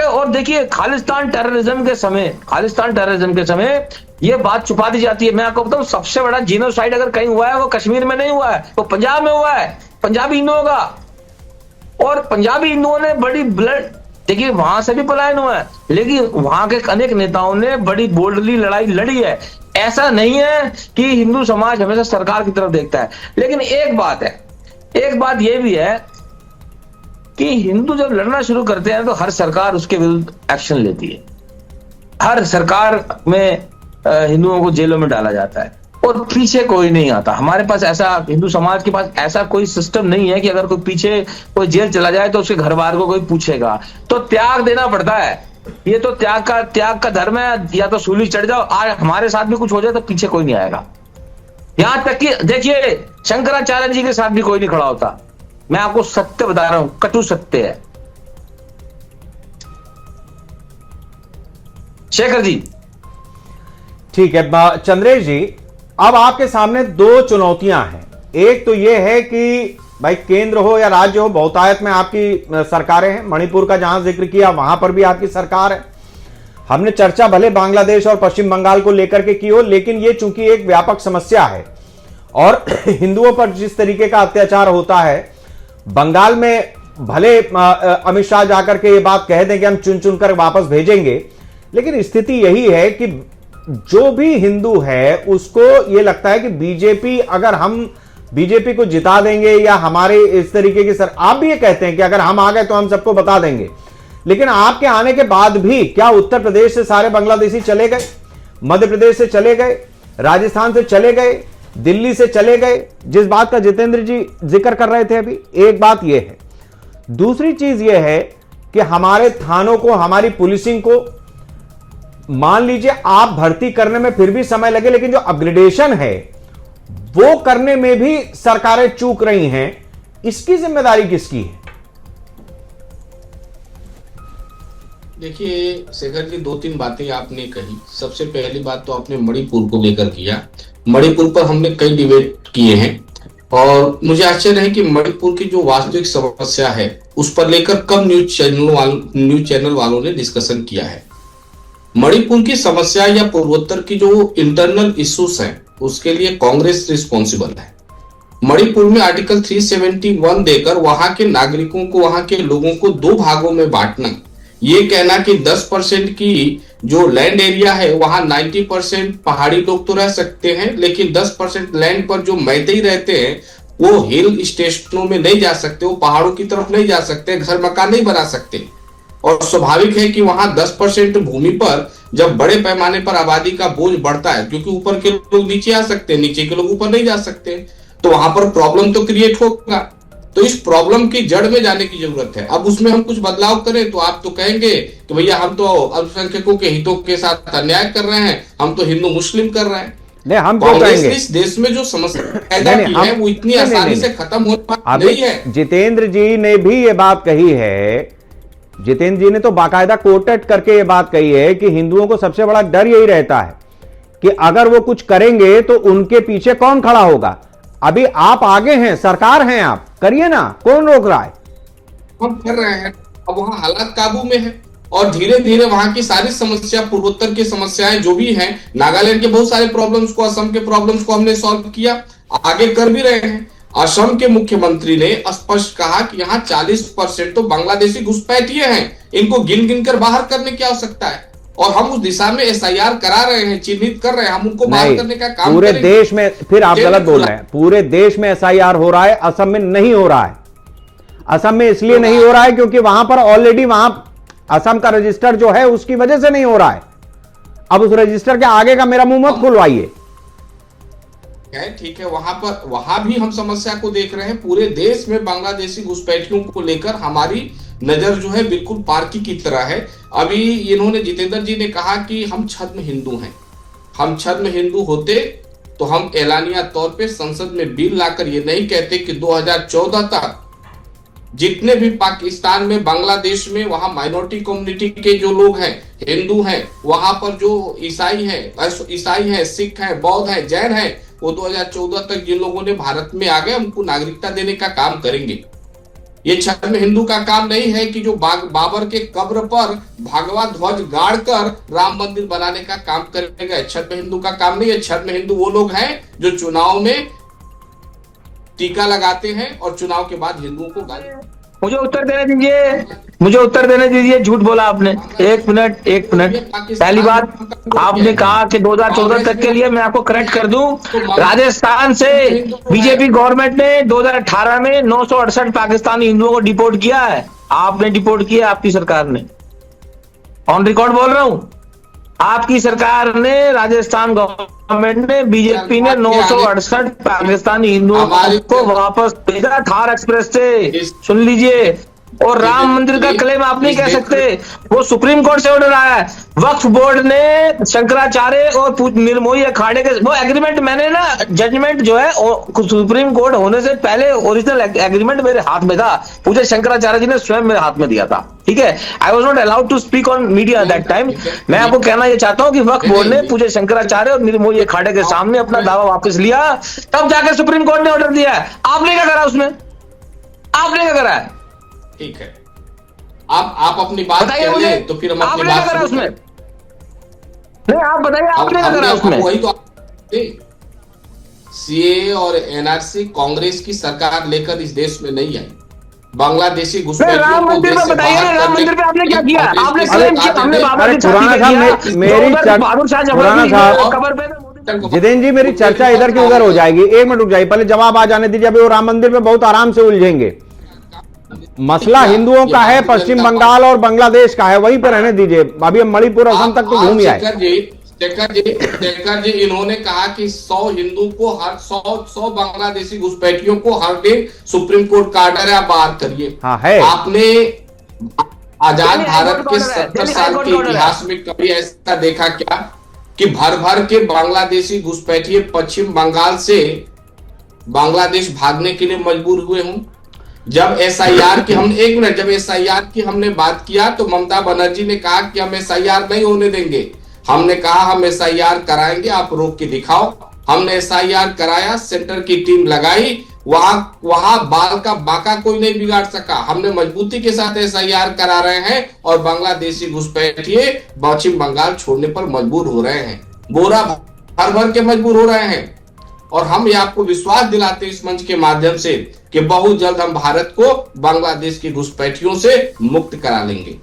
और देखिए, खालिस्तान टेररिज्म के समय यह बात छुपा दी जाती है। मैं आपको बताऊं, सबसे बड़ा जीनोसाइड अगर कहीं हुआ है वो कश्मीर में नहीं हुआ है, वो पंजाब में हुआ है, पंजाबी हिंदुओं का। और पंजाबी हिंदुओं ने बड़ी ब्लड, देखिए, वहां से भी पलायन हुआ है, लेकिन वहां के अनेक नेताओं ने बड़ी बोल्डली लड़ाई लड़ी है। ऐसा नहीं है कि हिंदू समाज हमेशा सरकार की तरफ देखता है, लेकिन एक बात यह भी है कि हिंदू जब लड़ना शुरू करते हैं तो हर सरकार उसके विरुद्ध एक्शन लेती है। हर सरकार में हिंदुओं को जेलों में डाला जाता है और पीछे कोई नहीं आता। हमारे पास ऐसा, हिंदू समाज के पास ऐसा कोई सिस्टम नहीं है कि अगर कोई पीछे कोई जेल चला जाए तो उसके घर बार को कोई पूछेगा। तो त्याग देना पड़ता है, ये तो त्याग का धर्म है। या तो सूली चढ़ जाओ, आज हमारे साथ भी कुछ हो जाए तो पीछे कोई नहीं आएगा। यहां तक कि देखिए, शंकराचार्य जी के साथ भी कोई नहीं खड़ा होता। मैं आपको सत्य बता रहा हूं, कटु सत्य है। शेखर जी। ठीक है चंद्रेश जी, अब आपके सामने दो चुनौतियां हैं। एक तो यह है कि भाई केंद्र हो या राज्य हो, बहुतायत में आपकी सरकारें हैं। मणिपुर का जहां जिक्र किया वहां पर भी आपकी सरकार है। हमने चर्चा भले बांग्लादेश और पश्चिम बंगाल को लेकर के की हो, लेकिन यह चूंकि एक व्यापक समस्या है और हिंदुओं पर जिस तरीके का अत्याचार होता है, बंगाल में भले अमित शाह जाकर के ये बात कह दें कि हम चुन चुन कर वापस भेजेंगे, लेकिन स्थिति यही है कि जो भी हिंदू है उसको ये लगता है कि बीजेपी, अगर हम बीजेपी को जिता देंगे या हमारे इस तरीके की आप भी ये कहते हैं कि अगर हम आ गए तो हम सबको बता देंगे, लेकिन आपके आने के बाद भी क्या उत्तर प्रदेश से सारे बांग्लादेशी चले गए, मध्य प्रदेश से चले गए, राजस्थान से चले गए, दिल्ली से चले गए, जिस बात का जितेंद्र जी जिक्र कर रहे थे अभी? एक बात यह है। दूसरी चीज यह है कि हमारे थानों को, हमारी पुलिसिंग को, मान लीजिए आप भर्ती करने में फिर भी समय लगे, लेकिन जो अपग्रेडेशन है वो करने में भी सरकारें चूक रही हैं। इसकी जिम्मेदारी किसकी है? देखिए शेखर जी, 2-3 बातें आपने कही। सबसे पहली बात तो आपने मणिपुर को लेकर किया। मणिपुर पर हमने कई डिबेट किए हैं और मुझे आश्चर्य है कि मणिपुर की जो वास्तविक समस्या है उस पर लेकर कम न्यूज चैनल वालों ने डिस्कशन किया है। मणिपुर की समस्या या पूर्वोत्तर की जो इंटरनल इश्यूज हैं उसके लिए कांग्रेस रिस्पॉन्सिबल है। मणिपुर में आर्टिकल 371 देकर वहां के नागरिकों को, वहां के लोगों को 2 भागों में बांटना, ये कहना कि 10% की जो लैंड एरिया है वहां 90% पहाड़ी लोग तो रह सकते हैं, लेकिन 10% लैंड पर जो मैतेई रहते हैं वो हिल स्टेशनों में नहीं जा सकते, वो पहाड़ों की तरफ नहीं जा सकते, घर मकान नहीं बना सकते। और स्वाभाविक है कि वहां 10% भूमि पर जब बड़े पैमाने पर आबादी का बोझ बढ़ता है, क्योंकि ऊपर के लोग नीचे आ सकते हैं, नीचे के लोग ऊपर नहीं जा सकते, तो वहां पर प्रॉब्लम तो क्रिएट होगा। तो इस प्रॉब्लम की जड़ में जाने की जरूरत है। अब उसमें हम कुछ बदलाव करें तो आप तो कहेंगे कि भैया हम तो अल्पसंख्यकों के हितों के साथ अन्याय कर रहे हैं, हम तो हिंदू मुस्लिम कर रहे हैं। नहीं, हम क्यों कांग्रेस कहेंगे? ने इस देश में जो समस्या पैदा की है वो इतनी आसानी से खत्म हो नहीं है। जितेंद्र जी ने भी ये बात कही है, जितेंद्र जी ने तो बाकायदा कोटेड करके ये बात कही है कि हिंदुओं को सबसे बड़ा डर यही रहता है कि अगर वो कुछ करेंगे तो उनके पीछे कौन खड़ा होगा। अभी आप आगे हैं, सरकार हैं, आप करिए ना, कौन रोक रहा है? हम कर रहे हैं। अब वहां हालात काबू में है और धीरे धीरे वहां की सारी समस्या, पूर्वोत्तर की समस्याएं जो भी हैं, नागालैंड के बहुत सारे प्रॉब्लम्स को, असम के प्रॉब्लम्स को हमने सॉल्व किया, आगे कर भी रहे हैं। असम के मुख्यमंत्री ने स्पष्ट कहा कि यहाँ 40% तो बांग्लादेशी घुसपैठिए हैं, इनको गिन गिन कर बाहर करने की आवश्यकता है और हम उस दिशा में SIR करा रहे हैं, चिन्हित कर रहे हैं, हम उनको बाहर करने का काम पूरे करेंगे। देश में, फिर आप गलत बोल रहे हैं, पूरे देश में SIR हो रहा है, असम में नहीं हो रहा है। असम में इसलिए नहीं हो रहा है क्योंकि वहां पर ऑलरेडी वहां असम का रजिस्टर जो है उसकी वजह से नहीं हो रहा है। अब उस रजिस्टर के आगे का मेरा मुंह मत खुलवाइए। ठीक है, वहां भी हम समस्या को देख रहे हैं। पूरे देश में बांग्लादेशी घुसपैठियों को लेकर हमारी नजर जो है बिल्कुल पार्की की तरह है। अभी इन्होंने, जितेंद्र जी ने कहा कि हम छद्म हिंदू हैं। हम छद्म हिंदू होते तो हम एलानिया तौर पे संसद में बिल लाकर ये नहीं कहते कि 2014 तक जितने भी पाकिस्तान में, बांग्लादेश में वहां माइनॉरिटी कम्युनिटी के जो लोग हैं, हिंदू हैं, वहां पर जो ईसाई हैं, सिख हैं, बौद्ध हैं, जैन हैं, वो 2014 तक जिन लोगों ने भारत में आ गए उनको नागरिकता देने का काम करेंगे। ये छद्म हिंदू का काम नहीं है कि जो बाबर के कब्र पर भगवा ध्वज गाड़ कर राम मंदिर बनाने का काम करेगा। छद्म हिंदू का काम नहीं है। छद्म हिंदू वो लोग हैं जो चुनाव में टीका लगाते हैं और चुनाव के बाद हिंदुओं को गाली। मुझे उत्तर देने दीजिए, झूठ बोला आपने। एक मिनट। पहली बात, आपने कहा कि 2014 तक के लिए, मैं आपको करेक्ट कर दूं, राजस्थान से बीजेपी गवर्नमेंट ने 2018 में 968 पाकिस्तानी हिंदुओं को डिपोर्ट किया है। आपने डिपोर्ट किया, आपकी सरकार ने, ऑन रिकॉर्ड बोल रहा हूं, आपकी सरकार ने, राजस्थान गवर्नमेंट ने, बीजेपी ने 968 पाकिस्तानी हिंदुओं को वापस भेजा थार एक्सप्रेस से। सुन लीजिए। और राम मंदिर का क्लेम आप नहीं कह सकते, वो सुप्रीम कोर्ट से ऑर्डर आया है। वक्फ बोर्ड ने शंकराचार्य और निर्मोही अखाड़े के वो एग्रीमेंट, मैंने ना जजमेंट जो है सुप्रीम कोर्ट होने से पहले ओरिजिनल एग्रीमेंट मेरे हाथ में था, पूज्य शंकराचार्य जी ने स्वयं मेरे हाथ में दिया था। ठीक है, I was not allowed to speak on media that time. मैं आपको कहना ये चाहता हूँ कि वक्फ बोर्ड ने पूज्य शंकराचार्य और निर्मोही अखाड़े के सामने अपना दावा वापस लिया, तब जाकर सुप्रीम कोर्ट ने ऑर्डर दिया है। आपने क्या करा उसमें? आपने क्या करा है? ठीक है, आप अपनी बात कह लें तो फिर हम अपनी बात करा उसमें। नहीं, आप बताइए, आपने क्या करा उसमें? वही तो CAA और NRC कांग्रेस की सरकार लेकर इस देश में नहीं आई। बांग्लादेशी घुसपैठियों राम मंदिर पे बताइए, राम मंदिर पे आपने क्या किया? आपने क्लेम किया हमने बाबा की खुराना साहब, मेरी जितेंद्र जी, मेरी चर्चा इधर की उधर हो जाएगी। एक मिनट रुक जाइए, पहले जवाब आ जाने दीजिए। अभी वो राम मंदिर पे बहुत आराम से उलझेंगे। मसला हिंदुओं का है, पश्चिम बंगाल और बांग्लादेश का है, वहीं पर रहने दीजिए। अभी हम मणिपुर, असम तक तो घूम आए। शेखर जी, इन्होंने कहा कि 100 हिंदू को, हर 100 बांग्लादेशी घुसपैठियों को हर दिन सुप्रीम कोर्ट का ऑर्डर है, आप बाहर करिए। हाँ है। आपने आजाद भारत के 70 साल के इतिहास में कभी ऐसा देखा क्या कि भर भर के बांग्लादेशी घुसपैठिए पश्चिम बंगाल से बांग्लादेश भागने के लिए मजबूर हुए हों? जब SIR की हम, एक मिनट, जब SIR की हमने बात किया तो ममता बनर्जी ने कहा कि हम SIR नहीं होने देंगे। हमने कहा हम SIR कराएंगे, आप रोक के दिखाओ। हमने SIR कराया, सेंटर की टीम लगाई, वहां बाल का बाका कोई नहीं बिगाड़ सका। हमने मजबूती के साथ SIR करा रहे हैं और बांग्लादेशी घुसपैठिए पश्चिम बंगाल छोड़ने पर मजबूर हो रहे हैं, बोरा भर भर के मजबूर हो रहे हैं। और हम ये आपको विश्वास दिलाते हैं इस मंच के माध्यम से कि बहुत जल्द हम भारत को बांग्लादेश की घुसपैठियों से मुक्त करा लेंगे।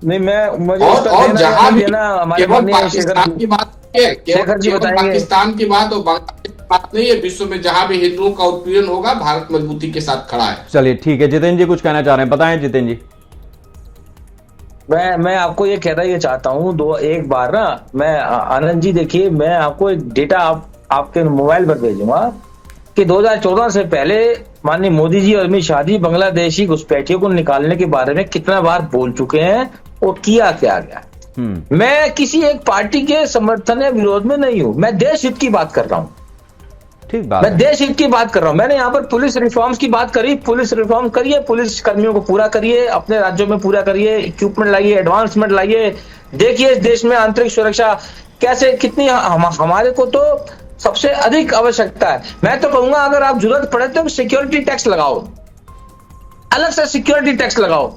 नहीं मैं मुझे और जहां भी हमारे केवल पाकिस्तान की बात है, शेखर जी केवल बताएंगे। पाकिस्तान की बात और बांग्लादेश की बात नहीं है। विश्व में जहां भी हिंदुओं का उत्पीड़न होगा, भारत मजबूती के साथ खड़ा है। चलिए ठीक है, जितेंद्र जी कुछ कहना चाह रहे हैं, बताएं जितेंद्र जी। मैं आपको ये कहना ये चाहता हूँ एक बार ना, मैं आनंद जी देखिए, मैं आपको एक डेटा आपके मोबाइल पर भेजूंगा कि 2014 से पहले माननीय मोदी जी और अमित शाह जी बांग्लादेशी घुसपैठियों को निकालने के बारे में कितना बार बोल चुके हैं और किया क्या गया। मैं किसी एक पार्टी के समर्थन या विरोध में नहीं हूं, मैं देश हित की बात कर रहा हूं। ठीक बात मैं है। देश हित की बात कर रहा हूं। मैंने यहाँ पर पुलिस रिफॉर्म्स की बात करी, पुलिस रिफॉर्म करिए, पुलिस कर्मियों को पूरा करिए, अपने राज्यों में पूरा करिए, इक्विपमेंट लाइए, एडवांसमेंट लाइए। देखिए इस देश में आंतरिक सुरक्षा कैसे कितनी हमारे को तो सबसे अधिक आवश्यकता है। मैं तो कहूंगा अगर आप जरूरत पड़े तो सिक्योरिटी टैक्स लगाओ, अलग से सिक्योरिटी टैक्स लगाओ,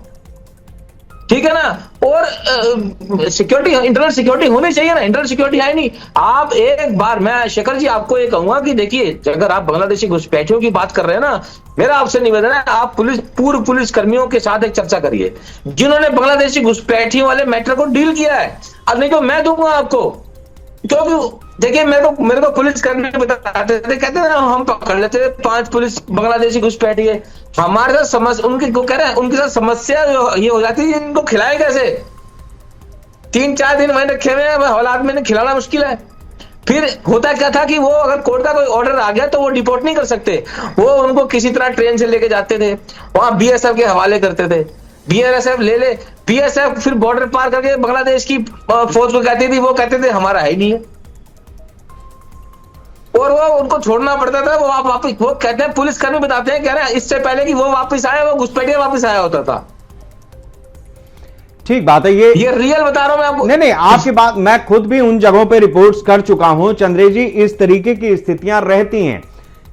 ठीक है ना। और सिक्योरिटी, इंटरनल सिक्योरिटी होनी चाहिए ना, इंटरनल सिक्योरिटी है नहीं। आप एक बार, मैं शेखर जी आपको ये कहूंगा कि देखिए अगर आप बांग्लादेशी घुसपैठियों की बात कर रहे हैं ना, मेरा आपसे निवेदन है आप पूर्व पुलिस कर्मियों के साथ एक चर्चा करिए जिन्होंने बांग्लादेशी घुसपैठियों वाले मैटर को डील किया है। अब नहीं तो मैं दूंगा आपको, क्योंकि देखिए मेरे को पुलिस कर्मी बताते थे, कहते हैं हम पकड़ लेते थे 5 पुलिस बांग्लादेशी घुसपैठी है, हमारे साथ समस्या उनकी को कह रहे हैं, उनके साथ समस्या ये हो जाती है इनको खिलाए कैसे। 3-4 दिन मैंने रखे हुए हैं, औलाद में खिलाना मुश्किल है। फिर होता क्या था कि वो अगर कोर्ट का कोई ऑर्डर आ गया तो वो डिपोर्ट नहीं कर सकते, वो उनको किसी तरह ट्रेन से लेके जाते थे, वहां बीएसएफ के हवाले करते थे। बीएसएफ ले बीएसएफ फिर बॉर्डर पार करके बांग्लादेश की फौज को कहती थी, वो कहते थे हमारा है ही नहीं है, और वो उनको छोड़ना पड़ता था। वो वापस, वो कहते हैं पुलिस कर्मी बताते हैं, कह रहे हैं इससे पहले कि वो वापस आए वो घुसपैठिया वापस आया होता था। ठीक बात है, ये रियल बता रहा हूं मैं आपको। नहीं आपकी बात, मैं खुद भी उन जगहों पे रिपोर्ट्स कर चुका हूं चंद्रे जी। इस तरीके की स्थितियां रहती हैं।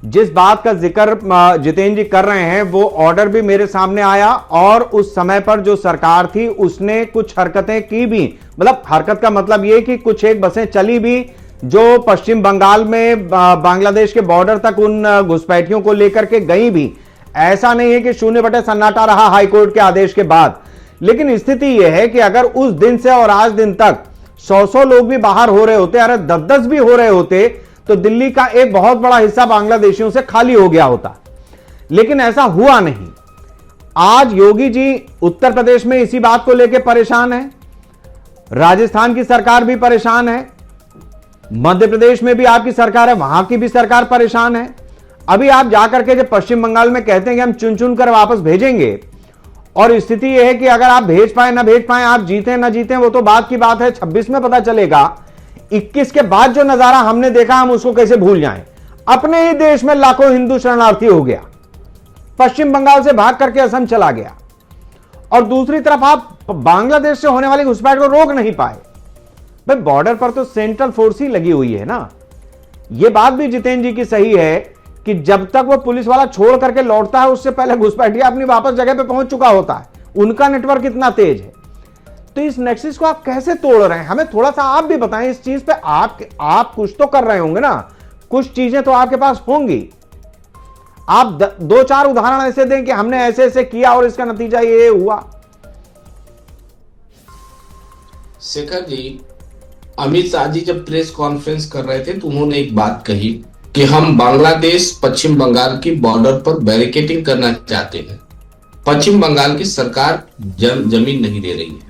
जिस बात का जिक्र जितेंद्र जी कर रहे हैं वो ऑर्डर भी मेरे सामने आया, और उस समय पर जो सरकार थी उसने कुछ हरकतें की भी। मतलब हरकत का मतलब ये कि कुछ एक बसें चली भी जो पश्चिम बंगाल में बांग्लादेश के बॉर्डर तक उन घुसपैठियों को लेकर के गई भी। ऐसा नहीं है कि शून्य बटे सन्नाटा रहा हाईकोर्ट के आदेश के बाद। लेकिन स्थिति यह है कि अगर उस दिन से और आज दिन तक 100 लोग भी बाहर हो रहे होते, अरे 10 भी हो रहे होते, तो दिल्ली का एक बहुत बड़ा हिस्सा बांग्लादेशियों से खाली हो गया होता। लेकिन ऐसा हुआ नहीं। आज योगी जी उत्तर प्रदेश में इसी बात को लेकर परेशान है, राजस्थान की सरकार भी परेशान है, मध्य प्रदेश में भी आपकी सरकार है, वहां की भी सरकार परेशान है। अभी आप जाकर के जब पश्चिम बंगाल में कहते हैं कि हम चुन चुन कर वापस भेजेंगे, और स्थिति यह है कि अगर आप भेज पाए ना भेज पाए, आप जीते ना जीते, वो तो बात की बात है, 26 में पता चलेगा। 21 के बाद जो नजारा हमने देखा हम उसको कैसे भूल जाएं। अपने ही देश में लाखों हिंदू शरणार्थी हो गया, पश्चिम बंगाल से भाग करके असम चला गया, और दूसरी तरफ आप बांग्लादेश से होने वाली घुसपैठ को रोक नहीं पाए। भाई बॉर्डर पर तो सेंट्रल फोर्स ही लगी हुई है ना। यह बात भी जितेंद्र जी की सही है कि जब तक वो पुलिस वाला छोड़ करके लौटता है उससे पहले घुसपैठिया अपनी वापस जगह पे पहुंच चुका होता है। उनका नेटवर्क इतना तेज है। तो इस नेक्सस को आप कैसे तोड़ रहे हैं, हमें थोड़ा सा आप भी बताएं इस चीज पे। आप कुछ तो कर रहे होंगे ना, कुछ चीजें तो आपके पास होंगी। आप 2-4 उदाहरण ऐसे दें कि हमने ऐसे ऐसे किया और इसका नतीजा ये हुआ। शेखर जी, अमित शाह जी जब प्रेस कॉन्फ्रेंस कर रहे थे तो उन्होंने एक बात कही कि हम बांग्लादेश पश्चिम बंगाल की बॉर्डर पर बैरिकेडिंग करना चाहते हैं। पश्चिम बंगाल की सरकार जमीन नहीं दे रही है,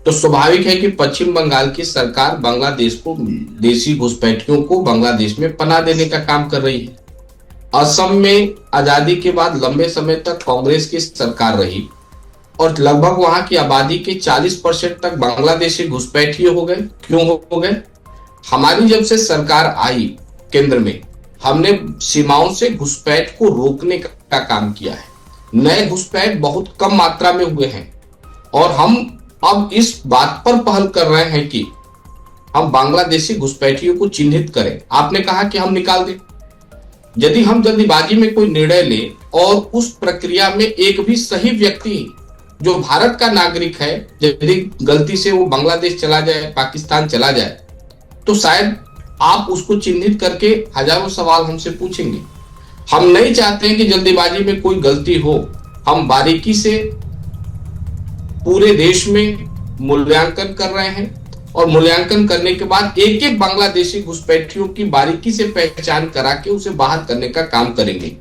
तो स्वाभाविक है कि पश्चिम बंगाल की सरकार बांग्लादेश को, देशी घुसपैठियों को बांग्लादेश में पनाह देने का काम कर रही है। असम में आजादी के बाद लंबे समय तक कांग्रेस की सरकार रही और लगभग वहां की आबादी के 40% तक बांग्लादेशी घुसपैठिए हो गए। क्यों हो गए? हमारी जब से सरकार आई केंद्र में, हमने सीमाओं से घुसपैठ को रोकने का काम किया है। नए घुसपैठ बहुत कम मात्रा में हुए हैं और हम अब इस बात पर पहल कर रहे हैं कि हम बांग्लादेशी घुसपैठियों को चिन्हित करें। आपने कहा कि हम निकाल दें। यदि हम जल्दीबाजी में कोई निर्णय लें और उस प्रक्रिया में एक भी सही व्यक्ति जो भारत का नागरिक है, यदि गलती से वो बांग्लादेश चला जाए, पाकिस्तान चला जाए, तो शायद आप उसको चिन्हित करके हजारों सवाल हमसे पूछेंगे। हम नहीं चाहते हैं कि जल्दीबाजी में कोई गलती हो। हम बारीकी से पूरे देश में मूल्यांकन कर रहे हैं और मूल्यांकन करने के बाद एक एक बांग्लादेशी घुसपैठियों की बारीकी से पहचान करा के उसे बाहर करने का काम करेंगे।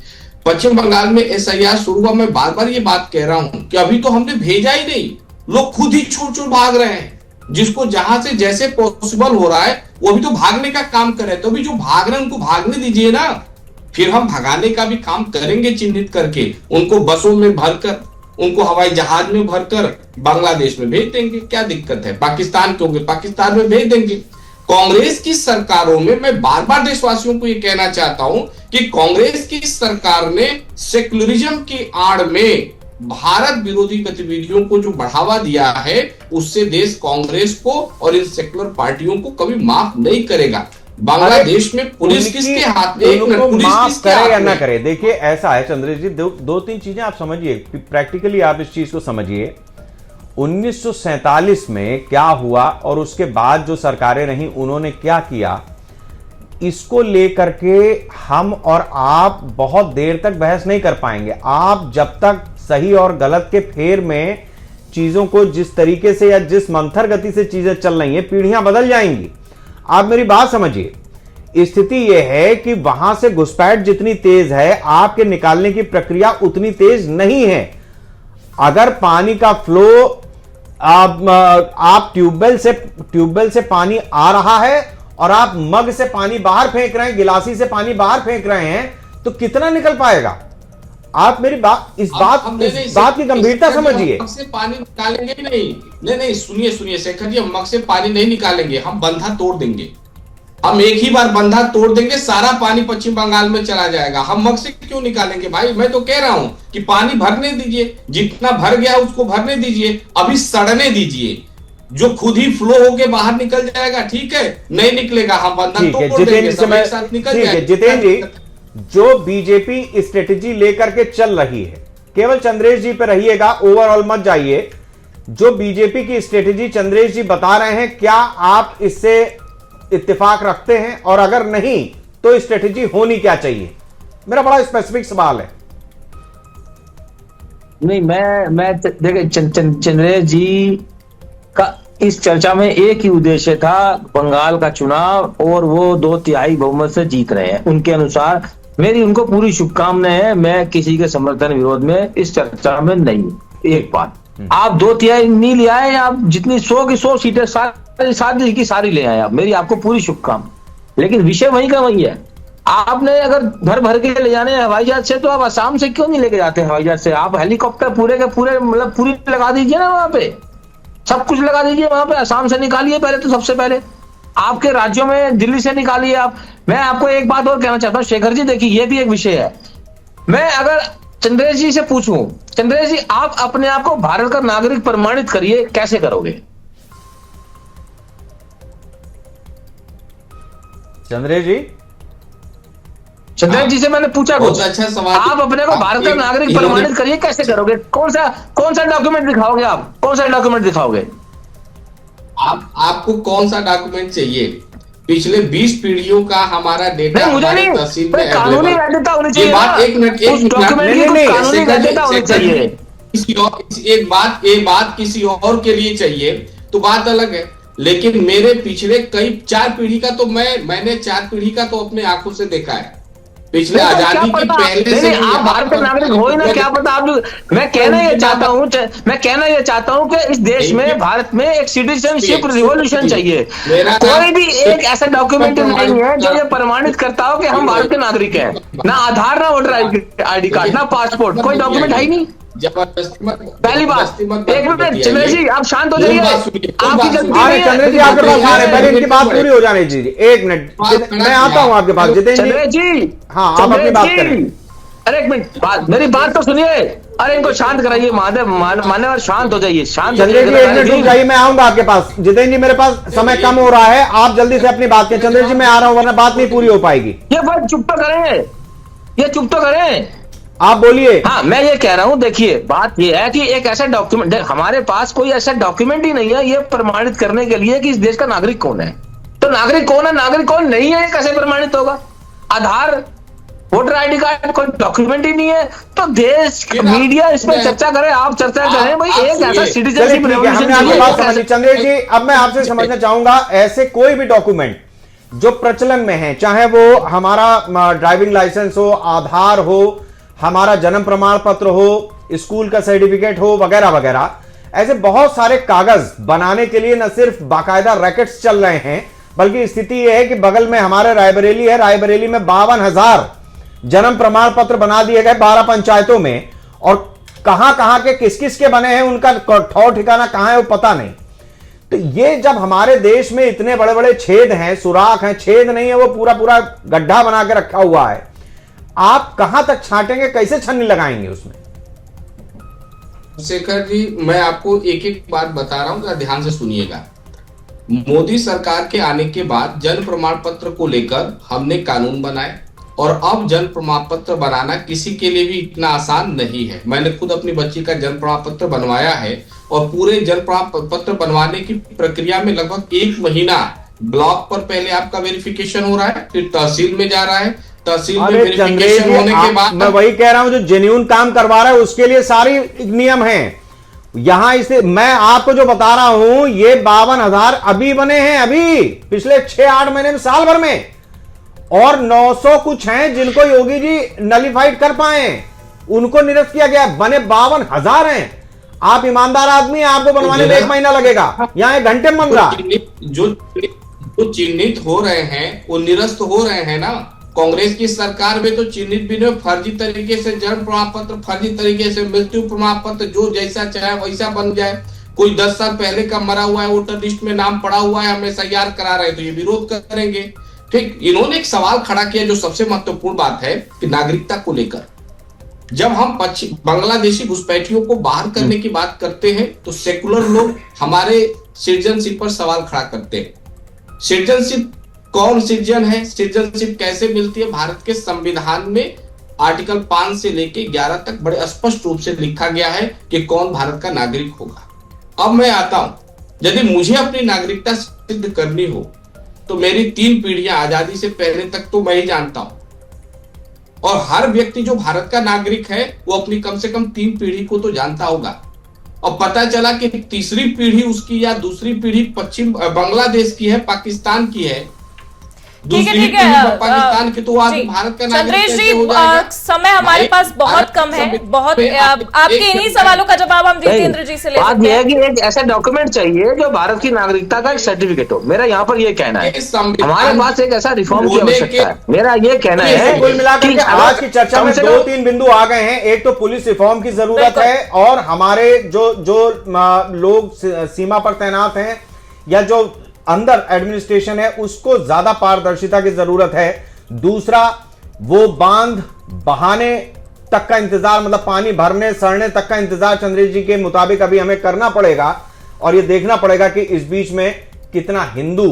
पश्चिम बंगाल में एसआईआर शुरू हुआ, मैं बार बार ये बात कह रहा हूं कि अभी तो हमने भेजा ही नहीं, लोग खुद ही छूट छूट भाग रहे हैं। जिसको जहां से जैसे पॉसिबल हो रहा है वो भी तो भागने का काम कर रहे हैं, तो अभी जो भाग रहे हैं उनको भागने दीजिए ना, फिर हम भगाने का भी काम करेंगे, चिन्हित करके उनको बसों में भरकर, उनको हवाई जहाज में भरकर बांग्लादेश में भेज देंगे। क्या दिक्कत है? पाकिस्तान के होंगे पाकिस्तान में भेज देंगे। कांग्रेस की सरकारों में मैं बार बार देशवासियों को यह कहना चाहता हूं कि कांग्रेस की सरकार ने सेक्युलरिज्म की आड़ में भारत विरोधी गतिविधियों को जो बढ़ावा दिया है, उससे देश कांग्रेस को और इन सेक्युलर पार्टियों को कभी माफ नहीं करेगा। बांग्लादेश में पुलिस किसके हाथ में, पुलिस किसके करे या हाथ ना में? करे, देखिए ऐसा है चंद्रेश जी, दो तीन चीजें आप समझिए, प्रैक्टिकली आप इस चीज को समझिए। 1947 में क्या हुआ और उसके बाद जो सरकारें रहीं उन्होंने क्या किया, इसको लेकर के हम और आप बहुत देर तक बहस नहीं कर पाएंगे। आप जब तक सही और गलत के फेर में चीजों को जिस तरीके से या जिस मंथर गति से चीजें चल रही हैं, पीढ़ियां बदल जाएंगी। आप मेरी बात समझिए, स्थिति यह है कि वहां से घुसपैठ जितनी तेज है, आपके निकालने की प्रक्रिया उतनी तेज नहीं है। अगर पानी का फ्लो आप ट्यूबवेल से पानी आ रहा है और आप मग से पानी बाहर फेंक रहे हैं, गिलासी से पानी बाहर फेंक रहे हैं, तो कितना निकल पाएगा? आप मेरी बात इस बात की गंभीरता समझिए। मग से पानी निकालेंगे ही नहीं, सुनिए शेखर जी, हम मग से पानी नहीं निकालेंगे, हम बंधा तोड़ देंगे। हम एक ही बार बंधा तोड़ देंगे, सारा पानी पश्चिम बंगाल में चला जाएगा। हम मग से क्यों निकालेंगे भाई? मैं तो कह रहा हूं कि पानी भरने दीजिए, जितना भर गया उसको भरने दीजिए, अभी सड़ने दीजिए, जो खुद ही फ्लो होके बाहर निकल जाएगा। ठीक है, नहीं निकलेगा हम बंधा तोड़ देंगे, सब एक साथ निकल जाएगा। जितेंद्र जी, जो बीजेपी स्ट्रेटेजी लेकर के चल रही है, केवल चंद्रेश जी पे रहिएगा, ओवरऑल मत जाइए। जो बीजेपी की स्ट्रेटेजी चंद्रेश जी बता रहे हैं, क्या आप इससे इत्तेफाक रखते हैं? और अगर नहीं तो स्ट्रेटेजी होनी क्या चाहिए? मेरा बड़ा स्पेसिफिक सवाल है। नहीं, मैं देखिए चंद्रेश जी का इस चर्चा में एक ही उद्देश्य था, बंगाल का चुनाव, और वो 2/3 बहुमत से जीत रहे हैं उनके अनुसार। मेरी उनको पूरी शुभकामनाएं हैं, मैं किसी के समर्थन विरोध में इस चर्चा में नहीं। एक बात, आप 2/3 नहीं ले आए, आप जितनी 100 की 100 सीटें सारी की सारी ले आए आप, मेरी आपको पूरी शुभकामनाएं। लेकिन विषय वही का वही है। आपने अगर भर भर के ले जाने हवाई जहाज से, तो आप असम से क्यों नहीं लेके जाते हवाई जहाज से? आप हेलीकॉप्टर पूरे के पूरे मतलब पूरी लगा दीजिए ना, वहां पे सब कुछ लगा दीजिए, वहां पे असम से निकालिए पहले, तो सबसे पहले आपके राज्यों में दिल्ली से निकालिए आप। मैं आपको एक बात और कहना चाहता हूं शेखर जी, देखिए ये भी एक विषय है। मैं अगर चंद्रेश जी से पूछूं, चंद्रेश जी आप अपने आप को भारत का नागरिक प्रमाणित करिए, कैसे करोगे? चंद्रेश जी से मैंने पूछा कुछ, अच्छा सवाल। आप अपने को भारत का नागरिक प्रमाणित करिए, कैसे करोगे? कौन सा डॉक्यूमेंट दिखाओगे आप? कौन सा डॉक्यूमेंट दिखाओगे? आपको कौन सा डॉक्यूमेंट चाहिए? पिछले 20 पीढ़ियों का हमारा डेटा हमारे तहसील में कानूनी वैधता होनी चाहिए। एक बात किसी और के लिए चाहिए तो बात अलग है, लेकिन मेरे पिछले कई 4 पीढ़ी का तो मैंने 4 पीढ़ी का तो अपने आंखों से देखा है। पिछले आजादी के पहले से आप भारत के नागरिक हो ही ना, क्या पता आप। मैं कहना ये चाहता हूँ कि इस देश में, भारत में एक सिटीजनशिप रिवॉल्यूशन चाहिए। कोई भी एक ऐसा डॉक्यूमेंट नहीं है जो ये प्रमाणित करता हो कि हम भारत के नागरिक हैं। ना आधार, ना वोटर आईडी कार्ड, ना पासपोर्ट, कोई डॉक्यूमेंट है ही नहीं। पहली बात, एक मिनट चंद्रेश जी आप शांत हो जाइए, आपकी गलती नहीं है। चंद्रेश जी आपके पास आ रहे हैं, पहले इनकी बात पूरी हो जाने दीजिए। एक मिनट, मैं आता हूं आपके पास। चंद्रेश जी, हाँ आप अपनी बात करें। अरे एक मिनट, मेरी बात तो सुनिए। अरे इनको शांत कराइए, मान्यवर शांत हो जाइए, शांत। चंद्रेश जी 1 मिनट रुक जाइए, मैं आऊंगा आपके पास। जितेंद्र जी मेरे पास समय कम हो रहा है, आप जल्दी से अपनी बात करें। चंद्रेश जी मैं आ रहा हूं, वरना बात नहीं पूरी हो पाएगी। ये बात चुप तो करें, ये चुप तो करें, आप बोलिए। हाँ मैं ये कह रहा हूं, देखिए बात ये है कि एक ऐसा डॉक्यूमेंट, हमारे पास कोई ऐसा डॉक्यूमेंट ही नहीं है ये प्रमाणित करने के लिए कि इस देश का नागरिक कौन है। तो नागरिक कौन है, नागरिक कौन नहीं है, कैसे प्रमाणित होगा? आधार वोटर आईडी कार्ड कोई डॉक्यूमेंट ही नहीं है, तो देश फिर आप- मीडिया इस पर मैं- चर्चा करे, आप चर्चा करें भाई, आप एक ऐसा सुनिए। चलिए सिटीजनशिप ठीक है, हमने आपकी बात समझी। रेवोल्यूशन चंद्रेश जी, अब मैं आपसे समझना चाहूंगा, ऐसे कोई भी डॉक्यूमेंट जो प्रचलन में है, चाहे वो हमारा ड्राइविंग लाइसेंस हो, आधार हो, हमारा जन्म प्रमाण पत्र हो, स्कूल का सर्टिफिकेट हो, वगैरह वगैरह, ऐसे बहुत सारे कागज बनाने के लिए न सिर्फ बाकायदा रैकेट्स चल रहे हैं, बल्कि स्थिति यह है कि बगल में हमारे रायबरेली है, रायबरेली में 52,000 जन्म प्रमाण पत्र बना दिए गए 12 पंचायतों में, और कहां कहां के किस किस के बने हैं उनका ठौर ठिकाना कहां है वो पता नहीं। तो ये जब हमारे देश में इतने बड़े बड़े छेद हैं, सुराख हैं, छेद नहीं है, वो पूरा पूरा गड्ढा बना के रखा हुआ है, आप कहां तक छांटेंगे, कैसे छन्नी लगाएंगे उसमें? शेखर जी, मैं आपको एक एक बात बता रहा हूं, जरा ध्यान से सुनिएगा। मोदी सरकार के आने के बाद जन्म प्रमाण पत्र को लेकर हमने कानून बनाए, और अब जन्म प्रमाण पत्र बनाना किसी के लिए भी इतना आसान नहीं है। मैंने खुद अपनी बच्ची का जन्म प्रमाण पत्र बनवाया है, और पूरे जन्म प्रमाण पत्र बनवाने की प्रक्रिया में लगभग 1 महीना ब्लॉक पर पहले आपका वेरिफिकेशन हो रहा है, फिर तहसील में जा रहा है, तहसील में अरे चंद्रेश वेरिफिकेशन जी, होने के बाद मैं वही कह रहा हूं, जो जेन्युइन काम करवा रहा है उसके लिए सारी नियम हैं। यहां इसे मैं आपको जो बता रहा हूं, ये 52,000 अभी बने हैं, अभी पिछले 6-8 महीने में, साल भर में, और 900 कुछ हैं जिनको योगी जी नलिफाइड कर पाए, उनको निरस्त किया गया। बने 52,000 हैं। आप ईमानदार आदमी हैं, आपको बनवाने में 1 महीना लगेगा, यहां 1 घंटे में बन रहा। जो चिन्हित हो रहे हैं वो निरस्त हो रहे हैं ना। कांग्रेस की सरकार में तो चिन्हित भी नहीं, फर्जी तरीके से जन्म प्रमाण पत्र, फर्जी तरीके से मृत्यु प्रमाण पत्र, जो जैसा चाहे वैसा बन जाए। कोई 10 साल पहले का मरा हुआ है, वोटर लिस्ट में नाम पड़ा हुआ है, हम SIR करा रहे हैं, तो ये विरोध करेंगे। ठीक, इन्होंने एक सवाल खड़ा किया जो सबसे महत्वपूर्ण बात है कि नागरिकता को लेकर जब हम बांग्लादेशी घुसपैठियों को बाहर करने की बात करते हैं, तो सेकुलर लोग हमारे सिटीजनशिप पर सवाल खड़ा करते हैं। सिटीजनशिप कौन सिटीजन है, सिटीजनशिप कैसे मिलती है? भारत के संविधान में आर्टिकल 5 से लेके 11 तक बड़े स्पष्ट रूप से लिखा गया है कि कौन भारत का नागरिक होगा। अब मैं आता हूं, यदि मुझे अपनी नागरिकता सिद्ध करनी हो तो मेरी 3 पीढ़ियां आजादी से पहले तक तो मैं ही जानता हूं, और हर व्यक्ति जो भारत का नागरिक है वो अपनी कम से कम 3 पीढ़ी को तो जानता होगा। और पता चला कि तीसरी पीढ़ी उसकी या दूसरी पीढ़ी पश्चिम बांग्लादेश की है, पाकिस्तान की है, ठीक है, ठीक दूसरी पाकिस्तान की, तो आज जी। भारत का नागरिक चंद्रेश कैसे जी, हो जाएगा? समय हमारे पास बहुत कम है, बहुत आपके इन्हीं सवालों का जवाब हम जितेंद्र जी से ले बात सकते यह है हैं। कि एक ऐसा डॉक्यूमेंट चाहिए जो भारत की नागरिकता का एक सर्टिफिकेट हो। मेरा यहाँ पर यह कहना है, हमारे पास एक ऐसा रिफॉर्म की आवश्यकता है। मेरा यह कहना है कुल मिलाकर कि के आज की चर्चा में कम से 2-3 बिंदु आ गए हैं। एक तो पुलिस रिफॉर्म की जरूरत है, और हमारे जो लोग सीमा पर तैनात हैं या जो अंदर एडमिनिस्ट्रेशन है उसको ज्यादा पारदर्शिता की जरूरत है। दूसरा, वो बांध बहाने तक का इंतजार, मतलब पानी भरने सड़ने तक का इंतजार चंद्रेश जी के मुताबिक अभी हमें करना पड़ेगा, और ये देखना पड़ेगा कि इस बीच में कितना हिंदू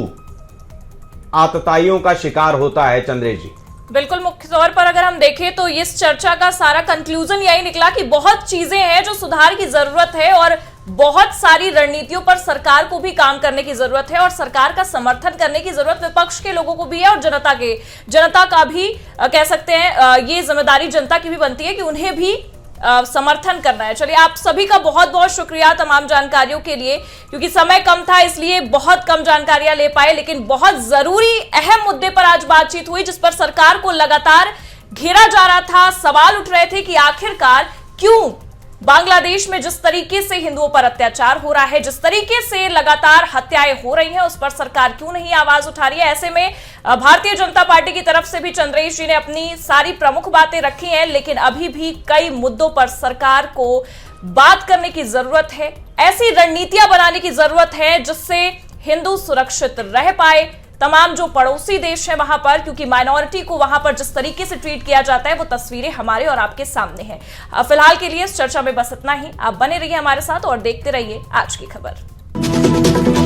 आतताइयों का शिकार होता है। चंद्रेश जी, बिल्कुल, मुख्य तौर पर अगर हम देखें तो इस चर्चा का सारा कंक्लूजन यही निकला कि बहुत चीजें हैं जो सुधार की जरूरत है, और बहुत सारी रणनीतियों पर सरकार को भी काम करने की जरूरत है, और सरकार का समर्थन करने की जरूरत विपक्ष के लोगों को भी है, और जनता का भी कह सकते हैं, ये जिम्मेदारी जनता की भी बनती है कि उन्हें भी समर्थन करना है। चलिए, आप सभी का बहुत बहुत शुक्रिया तमाम जानकारियों के लिए, क्योंकि समय कम था इसलिए बहुत कम जानकारियां ले पाए, लेकिन बहुत जरूरी अहम मुद्दे पर आज बातचीत हुई, जिस पर सरकार को लगातार घेरा जा रहा था। सवाल उठ रहे थे कि आखिरकार क्यों बांग्लादेश में जिस तरीके से हिंदुओं पर अत्याचार हो रहा है, जिस तरीके से लगातार हत्याएं हो रही हैं, उस पर सरकार क्यों नहीं आवाज उठा रही है। ऐसे में भारतीय जनता पार्टी की तरफ से भी चंद्रेश जी ने अपनी सारी प्रमुख बातें रखी हैं, लेकिन अभी भी कई मुद्दों पर सरकार को बात करने की जरूरत है, ऐसी रणनीतियां बनाने की जरूरत है जिससे हिंदू सुरक्षित रह पाए। तमाम जो पड़ोसी देश हैं वहां पर, क्योंकि माइनॉरिटी को वहां पर जिस तरीके से ट्रीट किया जाता है, वो तस्वीरें हमारे और आपके सामने हैं। फिलहाल के लिए इस चर्चा में बस इतना ही। आप बने रहिए हमारे साथ और देखते रहिए आज की खबर।